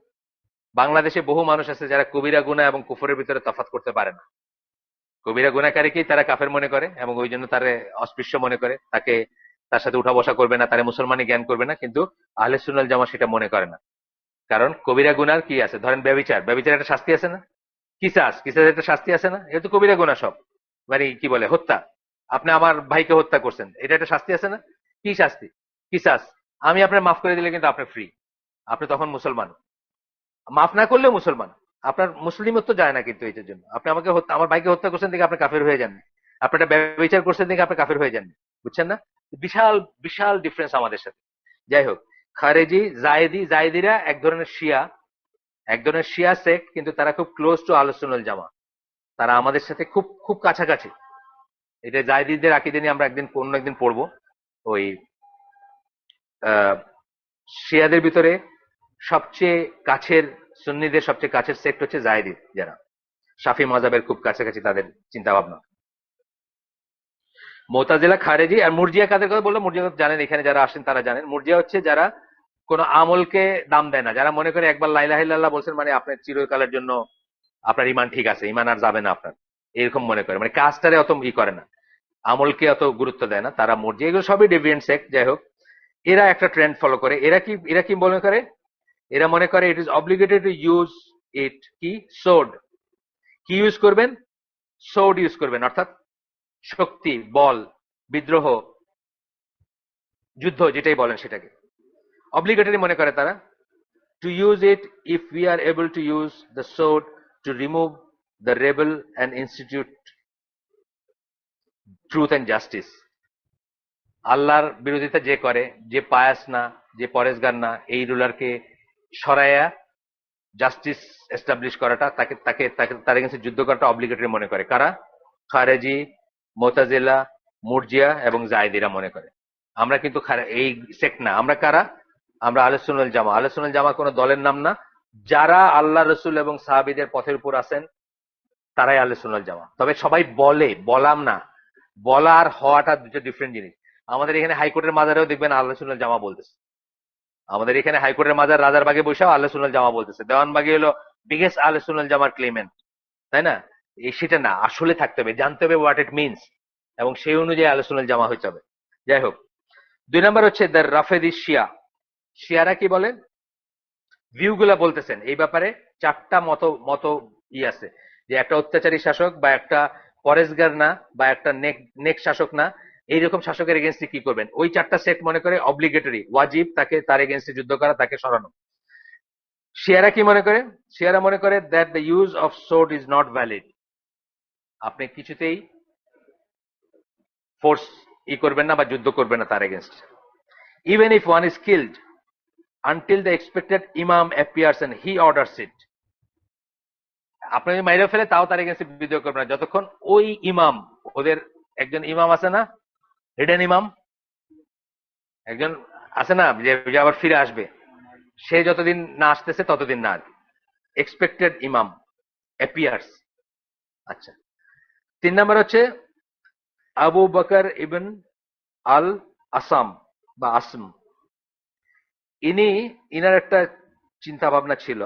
বাংলাদেশে বহু মানুষ আছে যারা কবিরা গুনাহ এবং কুফরের ভিতরে তফাৎ করতে পারে না। কবিরা গুনাহকারীকেই তারা কাফের মনে করে, এবং ওই জন্য তারে অস্পৃশ্য মনে করে, তাকে তার সাথে উঠা বসা করবে না, তারে মুসলমানি জ্ঞান করবে না। কিন্তু আহলে সুন্নাত জামাত সেটা মনে করে না। কারণ কবিরা গুনার কি আছে? ধরেন ব্যভিচার, ব্যভিচার একটা শাস্তি আছে না? কিসাস একটা শাস্তি আছে না? এটা তো কবিরা গুনাহ সব। মানে কি বলে, হত্যা। আপনি আমার ভাইকে হত্যা করছেন, এটা একটা শাস্তি আছে না? কি শাস্তি? কিসাস। আমি আপনার মাফ করে দিলে কিন্তু আপনি ফ্রি, আপনি তখন মুসলমান। মাফ না করলেও মুসলমান, আপনার মুসলিমত্ব যায় না কিন্তু এটার জন্য। আপনি আমাকে আমার ভাইকে হত্যা করছেন দেখে আপনি কাফের হয়ে যান, আপনি একটা ব্যবচার করছেন দেখে আপনি কাফের হয়ে যান, বুঝছেন না? বিশাল বিশাল ডিফারেন্স আমাদের সাথে। যাই হোক, খারেজি, জায়েদিরা এক ধরনের শিয়া সেক্ট, কিন্তু তারা খুব ক্লোজ টু আহলে সুন্নাত জামা। তারা আমাদের সাথে খুব খুব কাছাকাছি। এটা জায়েদিদের আকীদা নিয়ে আমরা অন্য একদিন পড়বো। ওই আহ, শিয়াদের ভিতরে সবচেয়ে কাছের, সুন্নিদের সবচেয়ে কাছের সেক্ট হচ্ছে জায়েদি, যারা শাফি মাযহাবের খুব কাছাকাছি তাদের চিন্তা ভাবনা। মুতাজিলা, খারেজি আর মুরজিয়া কাদের কথা বললাম? মুরজিয়া জানেন, এখানে যারা আসেন তারা জানেন। মুরজিয়া হচ্ছে যারা কোন আমলকে দাম দেয় না, যারা মনে করে একবার লা ইলাহা ইল্লাল্লাহ বলছেন মানে আপনার চিরকালের জন্য আপনার ইমান ঠিক আছে, ইমান আর যাবে না আপনার, এরকম মনে করে। মানে কাজটারে অত করে না, আমলকে অত গুরুত্ব দেয় না তারা। মুরজিয়া এগুলো সবই ডেভিয়েন্ট সেক্ট। যাই হোক, এরা একটা ট্রেন্ড ফলো করে। এরা কি মনে করে? এরা মনে করে it is obligated to use it, কি সোড। কি ইউজ করবেন? সোড ইউজ করবেন, অর্থাৎ শক্তি, বল, বিদ্রোহ, যুদ্ধ যেটাই বলেন সেটাকে অব্লিগেটরি মনে করে তারা। Two use it if we are able to use the sword to remove the rebel and institute truth and justice. আল্লাহর বিরোধিতা যে করে, যে পায়াস না, যে পরেশগার না, এই রুলারকে সরাইয়া জাস্টিস এস্টাবলিশ করাটা, তাকে তাকে তাকে তার এগেন্সে যুদ্ধ করাটা অব্লিগেটরি মনে করে কারা? খারেজি, মুতাজিলা, মুরজিয়া এবং জায়েদিরা মনে করে। আমরা কিন্তু এই সেক্ট না। আমরা কারা? আমরা আহলে সুন্নাত ওয়াল জামা। আহলে সুন্নাত ওয়াল জামা কোনো দলের নাম না। যারা আল্লাহ রসুল এবং সাহাবীদের পথের উপর আছেন তারাই আহলে সুন্নাত ওয়াল জামা। তবে সবাই বলে, বলাম না। বলা আর হওয়াটা দুটো ডিফারেন্ট জিনিস। আমাদের এখানে হাইকোর্টের মাজারেও দেখবেন আহলে সুন্নাত ওয়াল জামা বলতেছে। আমাদের এখানে হাইকোর্টের মাজার রাজারবাগে বসেও আহলে সুন্নাত ওয়াল জামা বলতেছে। দেওয়ানবাগে হলো বিগেস্ট আহলে সুন্নাত ওয়াল জামার ক্লেমেন্ট, তাই না? এই সেটা না, আসলে থাকতে হবে, জানতে হবে হোয়াট ইট মিনস, এবং সেই অনুযায়ী আহলে সুন্নাত ওয়াল জামা হইতে হবে। যাই হোক, 2 নম্বর হচ্ছে দ্য রাফেদি শিয়া। শিয়ারা কি বলেন? ভিউ গুলা বলতেছেন এই ব্যাপারে। 4টা মত মত আছে, যে একটা অত্যাচারী শাসক, বা একটা পরেশগার না, বা একটা নেক শাসক না, এইরকম শাসকের এগেনস্টে কি করবেন? ওই 4টা সেক্ট মনে করে অব্লিগেটরি, ওয়াজিব, তাকে তার এগেনস্টে যুদ্ধ করা, তাকে সরানো। শিয়ারা কি মনে করে? শিয়ারা মনে করে that the use of sword is not valid. আপনি কিছুতেই ফোর্স করবেন না বা যুদ্ধ করবেন না তার against. Even if one is killed until the expected imam appears and he orders it. আপনি যদি মাইরে ফেলে তাও তার এগেন্সে বিদ্রোহ করবে না, যতক্ষণ ওই ইমাম, ওদের একজন ইমাম আছে না, হিডেন ইমাম, একজন আছে না যে আবার ফিরে আসবে, সে যতদিন না আসতেছে ততদিন না। এক্সপেক্টেড ইমাম অ্যাপিয়ার্স, আচ্ছা, 3 নম্বর হচ্ছে আবু বকর ইবন আল আসাম বা আসম। ইনার একটা চিন্তা ভাবনা ছিল,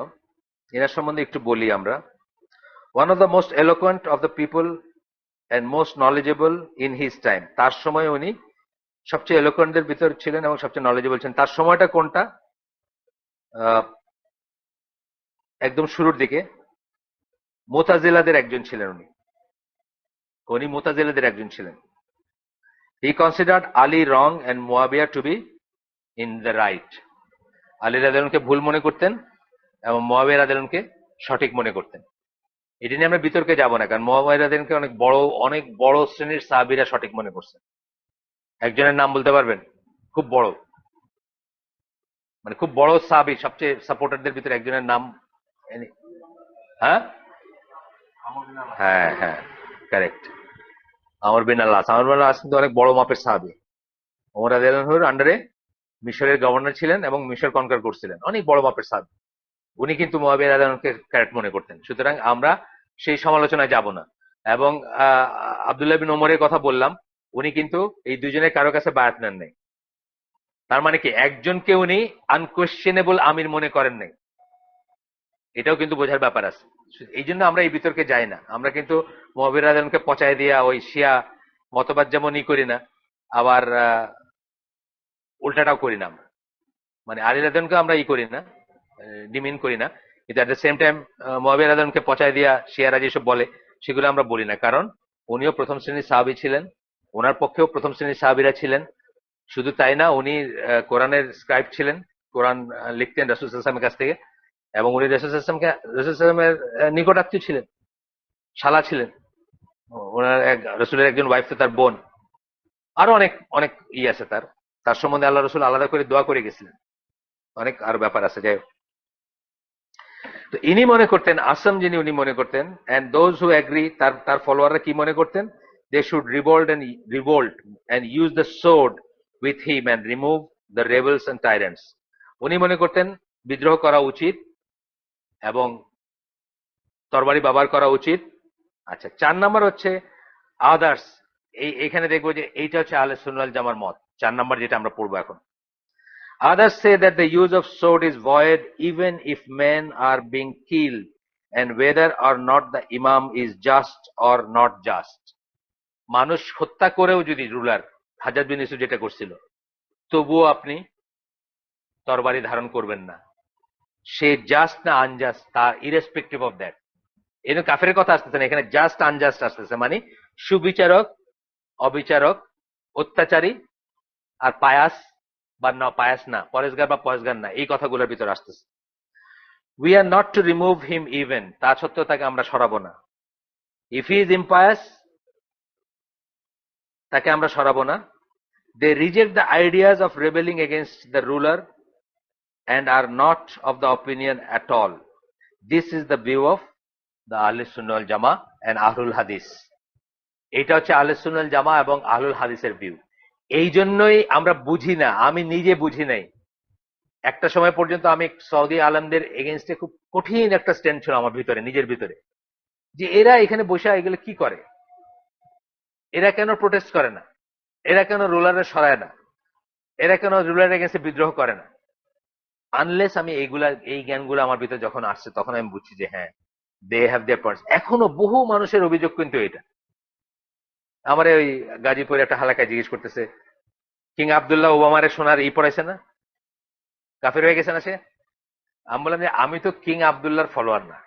এনার সম্বন্ধে একটু বলি আমরা। One of the most eloquent of the people and most knowledgeable in his time. তার সময় উনি সবচেয়ে এলোকোয়েন্টদের ভিতর ছিলেন এবং সবচেয়ে নলেজেবল ছিলেন। তার সময়টা কোনটা? একদম শুরুর দিকে মুতাজিলাদের একজন ছিলেন উনি। মুতাজিলাদের একজন ছিলেন। He considered Ali wrong and Muawiya to be in the right. Ali রাদিয়াল্লাহু ভুল মনে করতেন এবং মুয়াবিয়া রাদিয়াল্লাহু সঠিক মনে করতেন। এটা নিয়ে আমরা বিতর্কে যাব না, কারণ মুয়াবিয়া রাদিয়াল্লাহু অনেক বড় শ্রেণীর সাহাবীরা সঠিক মনে করছেন। একজনের নাম বলতে পারবেন? খুব বড়, মানে খুব বড় সাহাবী, সবচেয়ে সাপোর্টারদের ভিতরে একজনের নাম? হ্যাঁ হ্যাঁ হ্যাঁ, কারেক্ট। আমর বিন আল-আস। আমর বিন আল-আস কিন্তু অনেক বড় মাপের সাহাবী। ওমর রাদিয়াল্লাহুর আন্ডারে মিশরের গভর্নর ছিলেন এবং মিশর কনকার করছিলেন, অনেক বড় মাপের সাহাবী। উনি কিন্তু মুয়াবিয়া রাদিয়াল্লাহুকে কারেক্ট মনে করতেন। সুতরাং আমরা সেই সমালোচনায় যাব না। এবং আব্দুল্লাহ বিন ওমরের কথা বললাম, উনি কিন্তু এই দুজনের কারো কাছে বায়াত নেন নাই। তার মানে কি একজনকে উনি আনকোয়েশ্চেনেবল আমির মনে করেন নাই, এটাও কিন্তু বোঝার ব্যাপার আছে। এই জন্য আমরা এই বিতর্কে যাই না। আমরা কিন্তু মুয়াবিয়া রাদিয়াল্লাহুকে পচায় দিয়া ওই শিয়া মতবাদ যেমন করি না, আবার উল্টাটাও করি না। আমরা মানে আলী রাদিয়াল্লাহুকে আমরা করি না, ডিমিন করি না, কিন্তু at the same time Muawiya রাদিয়াল্লাহুকে পচায় দিয়া শিয়ারা যেসব বলে সেগুলো আমরা বলি না, কারণ উনিও প্রথম শ্রেণীর সাহাবী ছিলেন, ওনার পক্ষেও প্রথম শ্রেণীর সাহাবীরা ছিলেন। শুধু তাই না, উনি কোরআনের স্ক্রাইব ছিলেন, কোরআন লিখতেন রাসূল সাল্লাল্লাহু আলাইহি ওয়াসাল্লামের কাছ থেকে, এবং উনি রাসূল সাল্লাল্লাহু আলাইহি ওয়াসাল্লামের নিকটাত্মীয় ছিলেন, শালা ছিলেন। ওনার রাসূলের একজন ওয়াইফ তো তার বোন। আরো অনেক অনেক আছে তার, তার সম্বন্ধে আল্লাহ রাসূল আলাদা করে দোয়া করে গেছিলেন। অনেক আরো ব্যাপার আছে, যাই হোক। তো ইনি মনে করতেন, আসম যিনি, উনি মনে করতেন, এন্ড দোজ হু এগ্রি, তার ফলোয়াররা কি মনে করতেন? They should revolt and use the sword with him and remove the rebels and tyrants. উনি মনে করতেন বিদ্রোহ করা উচিত এবং তরবারি ব্যবহার করা উচিত। আচ্ছা, 4 নম্বর হচ্ছে আদার্স। এইখানে দেখবো যে এইটা হচ্ছে আহলে সুন্নাহ ওয়াল জামার মত। 4 নম্বর যেটা আমরা পড়বো এখন। Others say that the use of sword is void even if men are being killed and whether or not the imam is just or not just. মানুষ হত্যা করেও যদি রুলার হাজ্জাজ বিন ইউসুফ যেটা করছিল, তবুও আপনি তরবারি ধারণ করবেন না। সে জাস্ট না আনজাস্ট, তা ইরেসপেক্টিভ অফ দ্যাট। এখানে কাফেরের কথা আসতেছে না, এখানে জাস্ট আনজাস্ট আসতেছে, মানে সুবিচারক, অবিচারক, অত্যাচারী আর পায়াস বা না পায়াস না, পরেশগার বা পরেশগার না, এই কথাগুলোর ভিতরে আসতেছে। We are not to remove him even, তা সত্ত্বেও তাকে আমরা সরাবো না। ইফ হি ইজ ইম্পায়াস, তাকে আমরা সরাবো না। They reject the ideas of rebelling against the ruler and are not of the opinion at all. This is the view of the Ahlus Sunnah wal Jamaa and Ahlul Hadith. এটা হচ্ছে আহলে সুন্নাহ ওয়াল জামা এবং আহলুল হাদিসের ভিউ। এই জন্যই আমরা বুঝি না, আমি নিজে বুঝি নাই। একটা সময় পর্যন্ত আমি সৌদি আলেমদের এগেইনস্টে খুব কঠিন একটা স্ট্যান্ড ছিল আমার ভিতরে, নিজের ভিতরে, যে এরা এখানে বসে এগুলো কি করে, এরা কেন প্রোটেস্ট করে না, এরা কেন রুলারের সরায় না, এরা কেন রুলারের এগেইনস্টে বিদ্রোহ করে না। আনলেস আমি এই জ্ঞানগুলো আমার ভিতরে যখন আসছে, তখন আমি বুঝছি যে হ্যাঁ, দে হ্যাভ দেয়ার পয়েন্টস। এখনো বহু মানুষের অভিযোগ কিন্তু এটা। আমার ওই গাজীপুরে একটা হালাকায় জিজ্ঞেস করতেছে, কিং আব্দুল্লাহ ওবামারে সোনার পড়াইছে না, কাফের হয়ে গেছে না সে? আমি বললাম যে আমি তো কিং আব্দুল্লাহর ফলোয়ার না,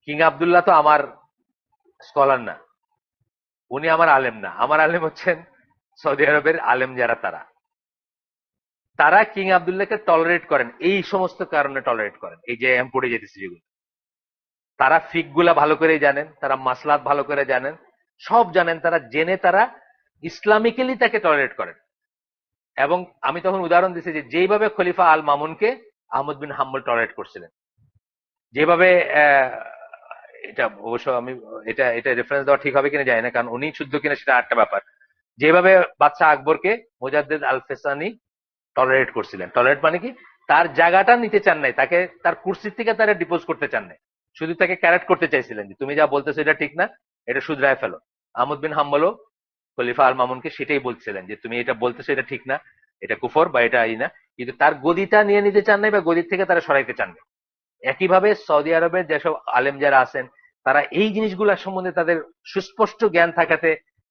কিং আব্দুল্লাহ তো আমার স্কলার না, উনি আমার আলেম না। আমার আলেম হচ্ছেন সৌদি আরবের আলেম যারা, তারা কিং আব্দুল্লাহকে টলারেট করেন, এই সমস্ত কারণে টলারেট করেন। এই যে আমি পড়ে যেতেছি যেগুলো, তারা ফিক গুলা ভালো করে জানেন, তারা মাসলাত ভালো করে জানেন, সব জানেন, তারা জেনে তারা ইসলামিক্যালি তাকে টলারেট করেন। এবং আমি তখন উদাহরণ দিচ্ছি যে যেভাবে খলিফা আল মামুনকে আহমদ বিন হাম্বল টলারেট করছিলেন, যেভাবে এটা অবশ্য আমি এটা রেফারেন্স দেওয়া ঠিক হবে কিনা জানি না, কারণ উনি শুদ্ধ কিনা সেটা আরেকটা ব্যাপার। যেভাবে বাদশাহ আকবরকে মুজাদ্দেদ আল ফেসানি টলারেট করছিলেন। টলারেট মানে কি, তার জায়গাটা নিতে চান নাই, তাকে তার কুর্সির থেকে তারা ডিপোজ করতে চান নাই। শুধু তাকে ক্যারেক্ট করতে চাইছিলেন যে তুমি যা বলতেছো এটা ঠিক না, এটা শুধরায় ফেলো। আহমদ বিন হাম্বলও খলিফা আল মামুনকে সেটাই বলছিলেন যে তুমি এটা বলতেছো এটা ঠিক না, এটা কুফর বা এটা না। কিন্তু তার গদিটা নিয়ে নিতে চান নাই বা গদির থেকে তারা সরাইতে চান না। একইভাবে সৌদি আরবের যেসব আলেম যারা আছেন তারা এই জিনিসগুলো সম্বন্ধে তাদের সুস্পষ্ট জ্ঞান থাকাতে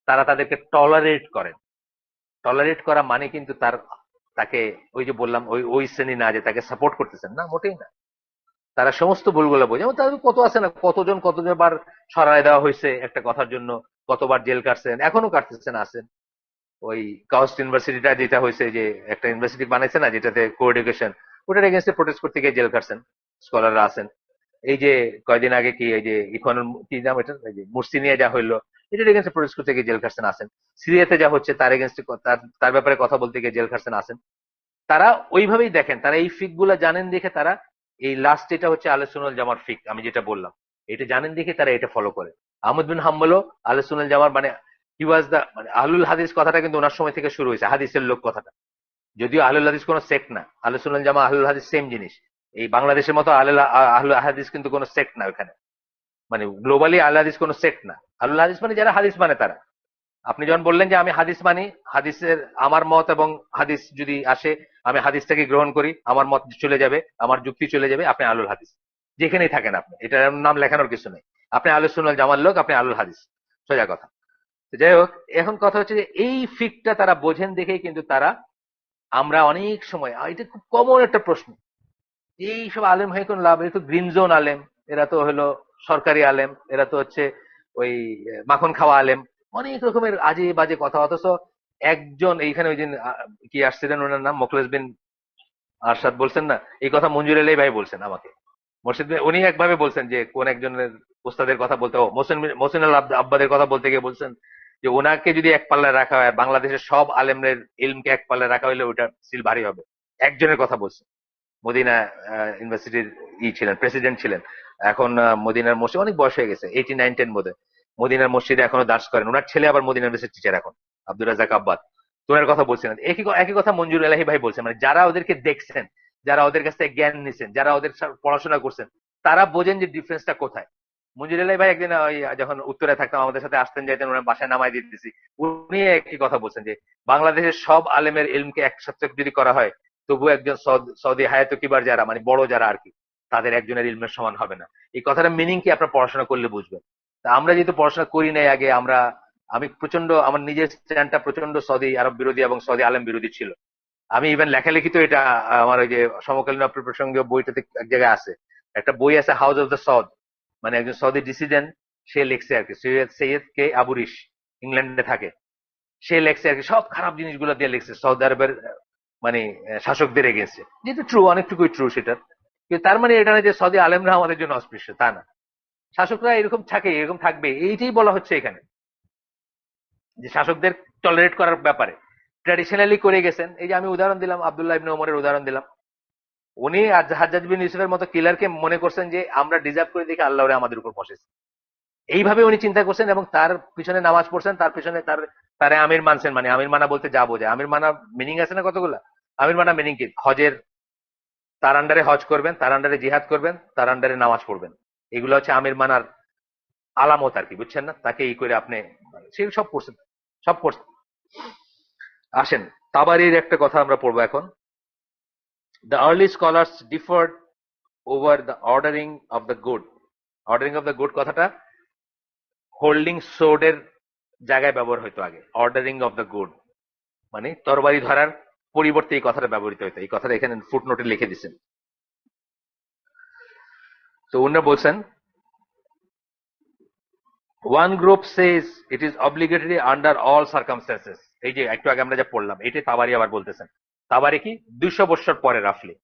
তারা তাদেরকে টলারেট করেন। টলারেট করা মানে কিন্তু তাকে ওই যে বললাম ওই ওই শ্রেণী না যে তাকে সাপোর্ট করতেছেন, না মোটেই না। তারা সমস্ত ভুলগুলো বোঝে। এবং তাদের কত আছে না, কতবার সরায় দেওয়া হয়েছে একটা কথার জন্য, কতবার জেল কাটছেন, এখনো কাটতেছেন, আছেন। ওই কাউস্ট ইউনিভার্সিটিটা যেটা হয়েছে যে একটা ইউনিভার্সিটি বানাইছে না যেটাতে কো এডুকেশন, ওটার এগেনস্টে প্রোটেস্ট করতে গিয়ে জেল কাটছেন স্কলাররা আছেন। এই যে কয়দিন আগে কি এই যে ইখওয়ানুল কি নাম এটা, এই যে মুরসি নিয়ে যা হইলো, এটার এগেনস্টে প্রোটেস্ট করতে গিয়ে জেল কাটছেন আছেন। সিরিয়াতে যা হচ্ছে তার এগেনস্টে তার ব্যাপারে কথা বলতে গিয়ে জেল কাটছেন আছেন। তারা ওইভাবেই দেখেন, তারা এই ফিক গুলা জানেন দেখে তারা এই লাস্ট এটা হচ্ছে আহলে সুন্নাত জামার ফিক, আমি যেটা বললাম এটা জানেন দেখে তারা এটা ফলো করে। আহমদ বিন হাম্বলও আহলে সুন্নাত জামার মানে হি ওয়াজ দা মানে আহলুল হাদিস কথাটা কিন্তু ওনার সময় থেকে শুরু হয়েছে, হাদিসের লোক কথাটা। যদিও আহলুল হাদিস কোনো সেক্ট না, আহলে সুন্নাত জামা আহলুল হাদিস সেম জিনিস। এই বাংলাদেশের মতো আহলুল হাদিস কিন্তু কোনো সেক্ট না ওখানে, মানে গ্লোবালি আহলুল হাদিস কোনো সেক্ট না। আহলুল হাদিস মানে যারা হাদিস মানে তারা। আপনি যখন বললেন যে আমি হাদিস মানি, হাদিসের আমার মত এবং হাদিস যদি আসে আমি হাদিসটাকে গ্রহণ করি, আমার মত চলে যাবে, আমার যুক্তি চলে যাবে, আপনি আলুল হাদিস। যেখানেই থাকেন আপনি, এটার নাম লেখানোর কিছু নেই। আপনি আলু সুন্নাল জামার লোক, আপনি আলুল হাদিস, সোজা কথা। তো যাই হোক, এখন কথা হচ্ছে যে এই ফিকটা তারা বোঝেন দেখেই কিন্তু তারা, আমরা অনেক সময় এটা খুব কমন একটা প্রশ্ন, এই সব আলেম হয়ে কোন লাভ, এরা তো গ্রিন জোন আলেম, এরা তো হলো সরকারি আলেম, এরা তো হচ্ছে ওই মাখন খাওয়া আলেম, অনেক রকমের আজে বাজে কথা। অথচ একজন এইখানে ওই দিন কি আসছিলেন ওনার নাম মোখলেস বিন আরশাদ বলছেন না, এই কথা মঞ্জুর আলী ভাই বলছেন আমাকে। মোর্শেদ ভাই উনি একভাবে বলছেন যে কোন একজনের উস্তাদের কথা বলতে, ও মোহসিন আল আব্বাদের কথা বলতে গিয়ে বলছেন যে ওনাকে যদি এক পাল্লায় রাখা হয়, বাংলাদেশের সব আলেমদের ইলমকে এক পাল্লায় রাখা হইলে ওটা সিল ভারী হবে। একজনের কথা বলছেন, মদিনা ইউনিভার্সিটির ছিলেন, প্রেসিডেন্ট ছিলেন। এখন মদিনার মসজিদ অনেক বয়স হয়ে গেছে, 89-10 বোধ হয়। মদিনার মসজিদে এখনো দাস করেন, ওনার ছেলে আবার মদিনা ইউনিভার্সিটির টিচার এখন, আব্দুর রাজাক আব্বাদ। তো ওনার কথা বলছেন, একই কথা মঞ্জুর এলাহি ভাই বলছেন। মানে যারা ওদেরকে দেখছেন, যারা ওদের কাছ থেকে জ্ঞান নিছেন, যারা ওদের পড়াশোনা করছেন, তারা বোঝেন যে ডিফারেন্সটা কোথায়। মঞ্জুর এলাহি ভাই একদিন ওই যখন উত্তরে থাকতাম আমাদের সাথে আসতেন যাইতেন, ওনার বাসায় নামাই দিতেছি, উনি একই কথা বলছেন যে বাংলাদেশের সব আলেমের ইলমকে একসাথে যদি করা হয়, তবু একজন সৌদি হায়াত কিবার যারা মানে বড় যারা আর কি, তাদের একজনের ইলমের সমান হবে না। এই কথাটা মিনিং কি আপনার পড়াশোনা করলে বুঝবেন। তা আমরা যেহেতু পড়াশোনা করি নাই আগে, আমি প্রচন্ড, আমার নিজের স্ট্যান্ডটা প্রচন্ড সৌদি আরব বিরোধী এবং সৌদি আলেম বিরোধী ছিল। আমি ইভেন লেখালেখি তো এটা আমার ওই যে সমকালীন অপ্রসঙ্গীয় বইটাতে এক জায়গায় আছে, একটা বই আছে হাউস অফ দ্য সৌদ, মানে একজন সৌদি ডিসিডেন্ট, সে লেখছে আর কি, সৈয়দ সৈয়দ কে আবুরিশ, ইংল্যান্ডে থাকে। সে লেখছে আর কি, সব খারাপ জিনিসগুলো দিয়ে লিখছে সৌদি আরবের মানে শাসকদের এগেন্সে, যেটা ট্রু, অনেকটুকুই ট্রু সেটা। কিন্তু তার মানে এটা না যে সৌদি আলেমরা আমাদের জন্য অস্পৃশ্য, তা না। শাসকরা এরকম থাকে, এরকম থাকবে, এইটাই বলা হচ্ছে এখানে, যে শাসকদের টলারেট করার ব্যাপারে ট্র্যাডিশনালি করে গেছেন। এই যে আমি উদাহরণ দিলাম, আব্দুল্লাহ ইবনে ওমরের উদাহরণ দিলাম, উনি হাজ্জাজ বিন ইউসুফের মতো কিলারকে মনে করছেন যে আমরা ডিজার্ভ করে দেখে আল্লাহ আমাদের উপর বসেছে, এইভাবে উনি চিন্তা করছেন এবং তার পিছনে নামাজ পড়ছেন, তার পিছনে তারে আমির মানছেন। মানে আমির মানা বলতে যা বোঝায়, আমির মানা মিনিং আছে না কতগুলা। আমির মানা মিনিং কি, হজের, তার আন্ডারে হজ করবেন, তার আন্ডারে জিহাদ করবেন, তার আন্ডারে নামাজ পড়বেন, এগুলো হচ্ছে আমির মানার আলামত আর কি, বুঝছেন না। তাকে এই করে আপনি সেই সব পড়ছেন, সব পড়ছেন। আসেন, তাবারির একটা কথা আমরা পড়বো এখন। The early scholars deferred over the ordering of the good. Ordering of the good কথাটা হোল্ডিং সোর্ডের জায়গায় ব্যবহার হইতো আগে। অর্ডারিং অফ দ্য গুড মানে তরবারি ধরার পরিবর্তে এই কথাটা ব্যবহৃত হইতো। এই কথাটা এখানে ফুটনোটে লিখে দিচ্ছেন। তো উনি বলছেন, one group Sage it is obligatory under all circumstances. এই যে একটু আগে আমরা যা পড়লাম, এটাই তাবারি আবার বলতেছেন। তাবারি কি 200 বছর পরে, রাফলি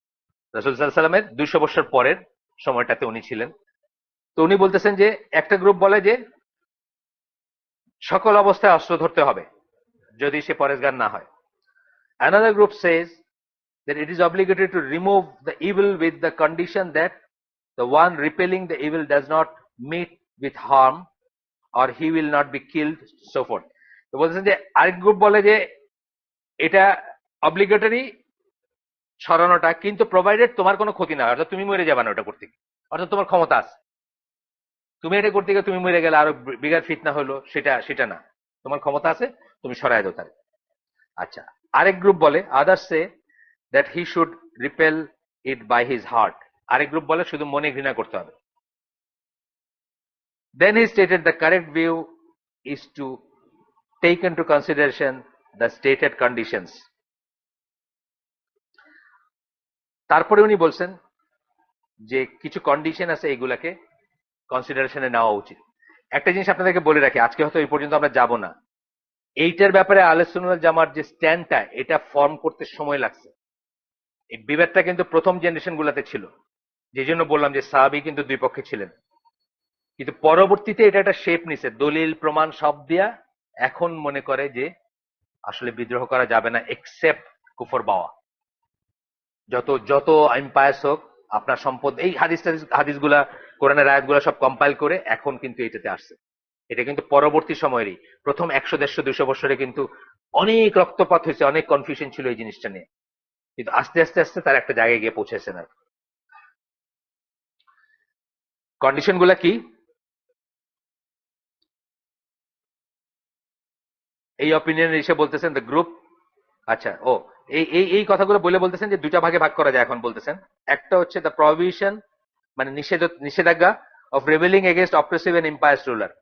রাসূল সাল্লাল্লাহু আলাইহি ওয়াসাল্লামের 200 বছর পরের সময়টাতে উনি ছিলেন। তো উনি বলতেছেন যে একটা গ্রুপ বলে যে সকল অবস্থায় অস্ত্র ধরতে হবে যদি সে পরেশগার না হয়। Another group says that it is obligatory to remove the evil with the condition that the one repelling the evil does not meet with harm or he will not be killed, so forth. তো বলতেছেন যে আরেক গ্রুপ বলে যে এটা অব্লিগেটরি সরানোটা, কিন্তু প্রোভাইডেড তোমার কোনো ক্ষতি না হয়, অর্থাৎ তুমি মরে যাবে না ওটা করতে গিয়ে, অর্থাৎ তোমার ক্ষমতা আছে। তুমি এটা করতে গিয়ে তুমি মরে গেলে আরো বিগার ফিতনা হলো, সেটা সেটা না। তোমার ক্ষমতা আছে, তুমি সরায় দাও তারে। আচ্ছা, আরেক গ্রুপ বলে others say that he should repel it by his heart. আরেক গ্রুপ বলে শুধু মনে ঘৃণা করতে হবে। Then he stated the correct view is to take into consideration the stated conditions. তারপরে উনি বলছেন যে কিছু কন্ডিশন আছে, এগুলাকে কনসিডারেশনে নেওয়া উচিত। একটা জিনিস আপনাদেরকে বলে রাখি, আজকে হয়তো এই পর্যন্ত আমরা যাব না, এইটার ব্যাপারে আহলে সুন্নাত ওয়াল জামার যে স্ট্যান্ডটা, এটা ফর্ম করতে সময় লাগছে। এই বিভেদটা কিন্তু প্রথম জেনারেশন গুলাতে ছিল, যে জন্য বললাম যে সাহাবী কিন্তু দুই পক্ষে ছিলেন। কিন্তু পরবর্তীতে এটা একটা শেপ নিছে, দলিল প্রমাণ সব দিয়া এখন মনে করে যে আসলে বিদ্রোহ করা যাবে না এক্সেপ্ট কুফর বাওয়া। যত যত এম্পায়ার্স হোক, আপনার সম্পদ, এই হাদিসগুলা, কোরআনের আয়াতগুলা সব কম্পাইল করে এখন কিন্তু এটাতে আসছে। এটা কিন্তু পরবর্তী সময়েরই, প্রথম 100, 150, 200 বছরে কিন্তু অনেক রক্তপাত হয়েছে, অনেক কনফিউশন ছিল এই জিনিসটা নিয়ে, কিন্তু আস্তে আস্তে আস্তে তার একটা জায়গায় গিয়ে পৌঁছেছেন। আর কন্ডিশন গুলা কি, এই অপিনিয়ন এসে বলতেছেন দ্য গ্রুপ। আচ্ছা, ও এই এই এই কথাগুলো বলতেছেন যে দুটা ভাগে ভাগ করা যায়। এখন বলতেছেন একটা হচ্ছে দ্য প্রভিশন, মানে নিষেধাজ্ঞা of rebelling against oppressive and empires ruler.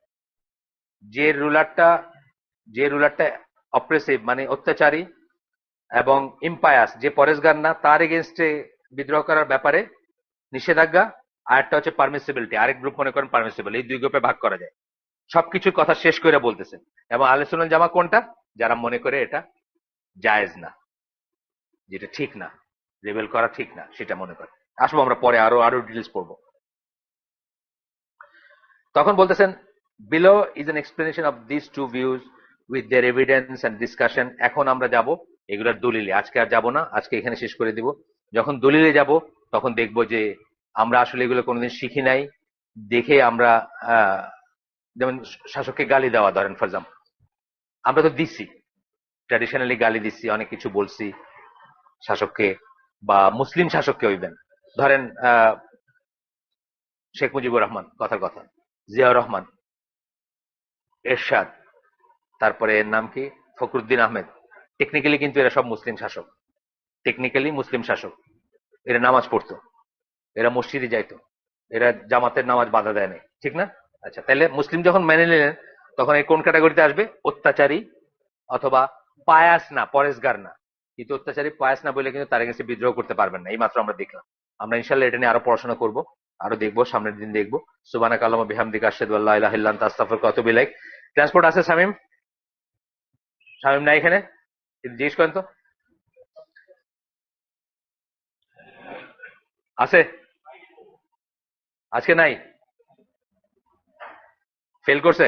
যে রুলারটা যে রুলারটা অপ্রেসিভ মানে অত্যাচারী এবং ইম্পায়াস যে পরেশগার না, তার এগেনস্টে বিদ্রোহ করার ব্যাপারে নিষেধাজ্ঞা। আর একটা হচ্ছে পারমিসিবিলিটি, আরেক গ্রুপ মনে করেন পারমিসিবল। এই দুই গ্রুপে ভাগ করা যায়। সবকিছুর কথা শেষ করে বলতেছেন। এবং আহলে সুন্নাত ওয়াল জামা কোনটা, যারা মনে করে এটা জায়েজ না, যেটা ঠিক না, রেবেল করা ঠিক না, সেটা মনে করে। আসবো আমরা পরে, আরো আরো ডিটেলস পড়বো। তখন বলতেছেন below is an explanation of this two views with their evidence and discussion. এখন আমরা যাব এগুলার দলিলে, আজকে আর যাব না, আজকে এখানে শেষ করে দিব। যখন দলিলে যাব তখন দেখব যে আমরা আসলে এগুলো কোনোদিন শিখি নাই, দেখে আমরা যেমন শাসককে গালি দেওয়া, ধরেন ফর এক্সাম্পল, আমরা তো দিচ্ছি, ট্র্যাডিশনালি গালি দিচ্ছি, অনেক কিছু বলছি শাসককে, বা মুসলিম শাসককে হইবেন, ধরেন শেখ মুজিবুর রহমান, কথার কথা, জিয়াউর রহমান, এরশাদ, তারপরে এর নাম কি, ফখরুদ্দিন আহমেদ। টেকনিক্যালি কিন্তু এরা সব মুসলিম শাসক, টেকনিক্যালি মুসলিম শাসক। এরা নামাজ পড়তো, এরা মসজিদে যাইতো, এরা জামাতের নামাজ বাধা দেয় নাই, ঠিক না? আচ্ছা, তাহলে মুসলিম যখন মেনে নিলেন, তখন এই কোন ক্যাটাগরিতে আসবে, অত্যাচারী অথবা পায়াস না, পরেশগার না। কিন্তু অত্যাচারী পায়াস না বলে কিন্তু তার এগেন্সে বিদ্রোহ করতে পারবেন না, এই মাত্র আমরা দেখলাম। আমরা ইনশাল্লাহ এটা নিয়ে আরো পড়াশোনা করব, আরো দেখবো, সামনের দিন দেখবো। সুবহানাকা আল্লাহুম্মা বিহামদিকা আশহাদু আল্লা ইলাহা ইল্লা আনতা আস্তাগফিরুকা ওয়া আতুবু ইলাইক। ট্রান্সপোর্ট আছে শামিম? শামিম নাই এখানে? জিজ্ঞেস করেন তো, আছে? আজকে নাই, ফেল করছে?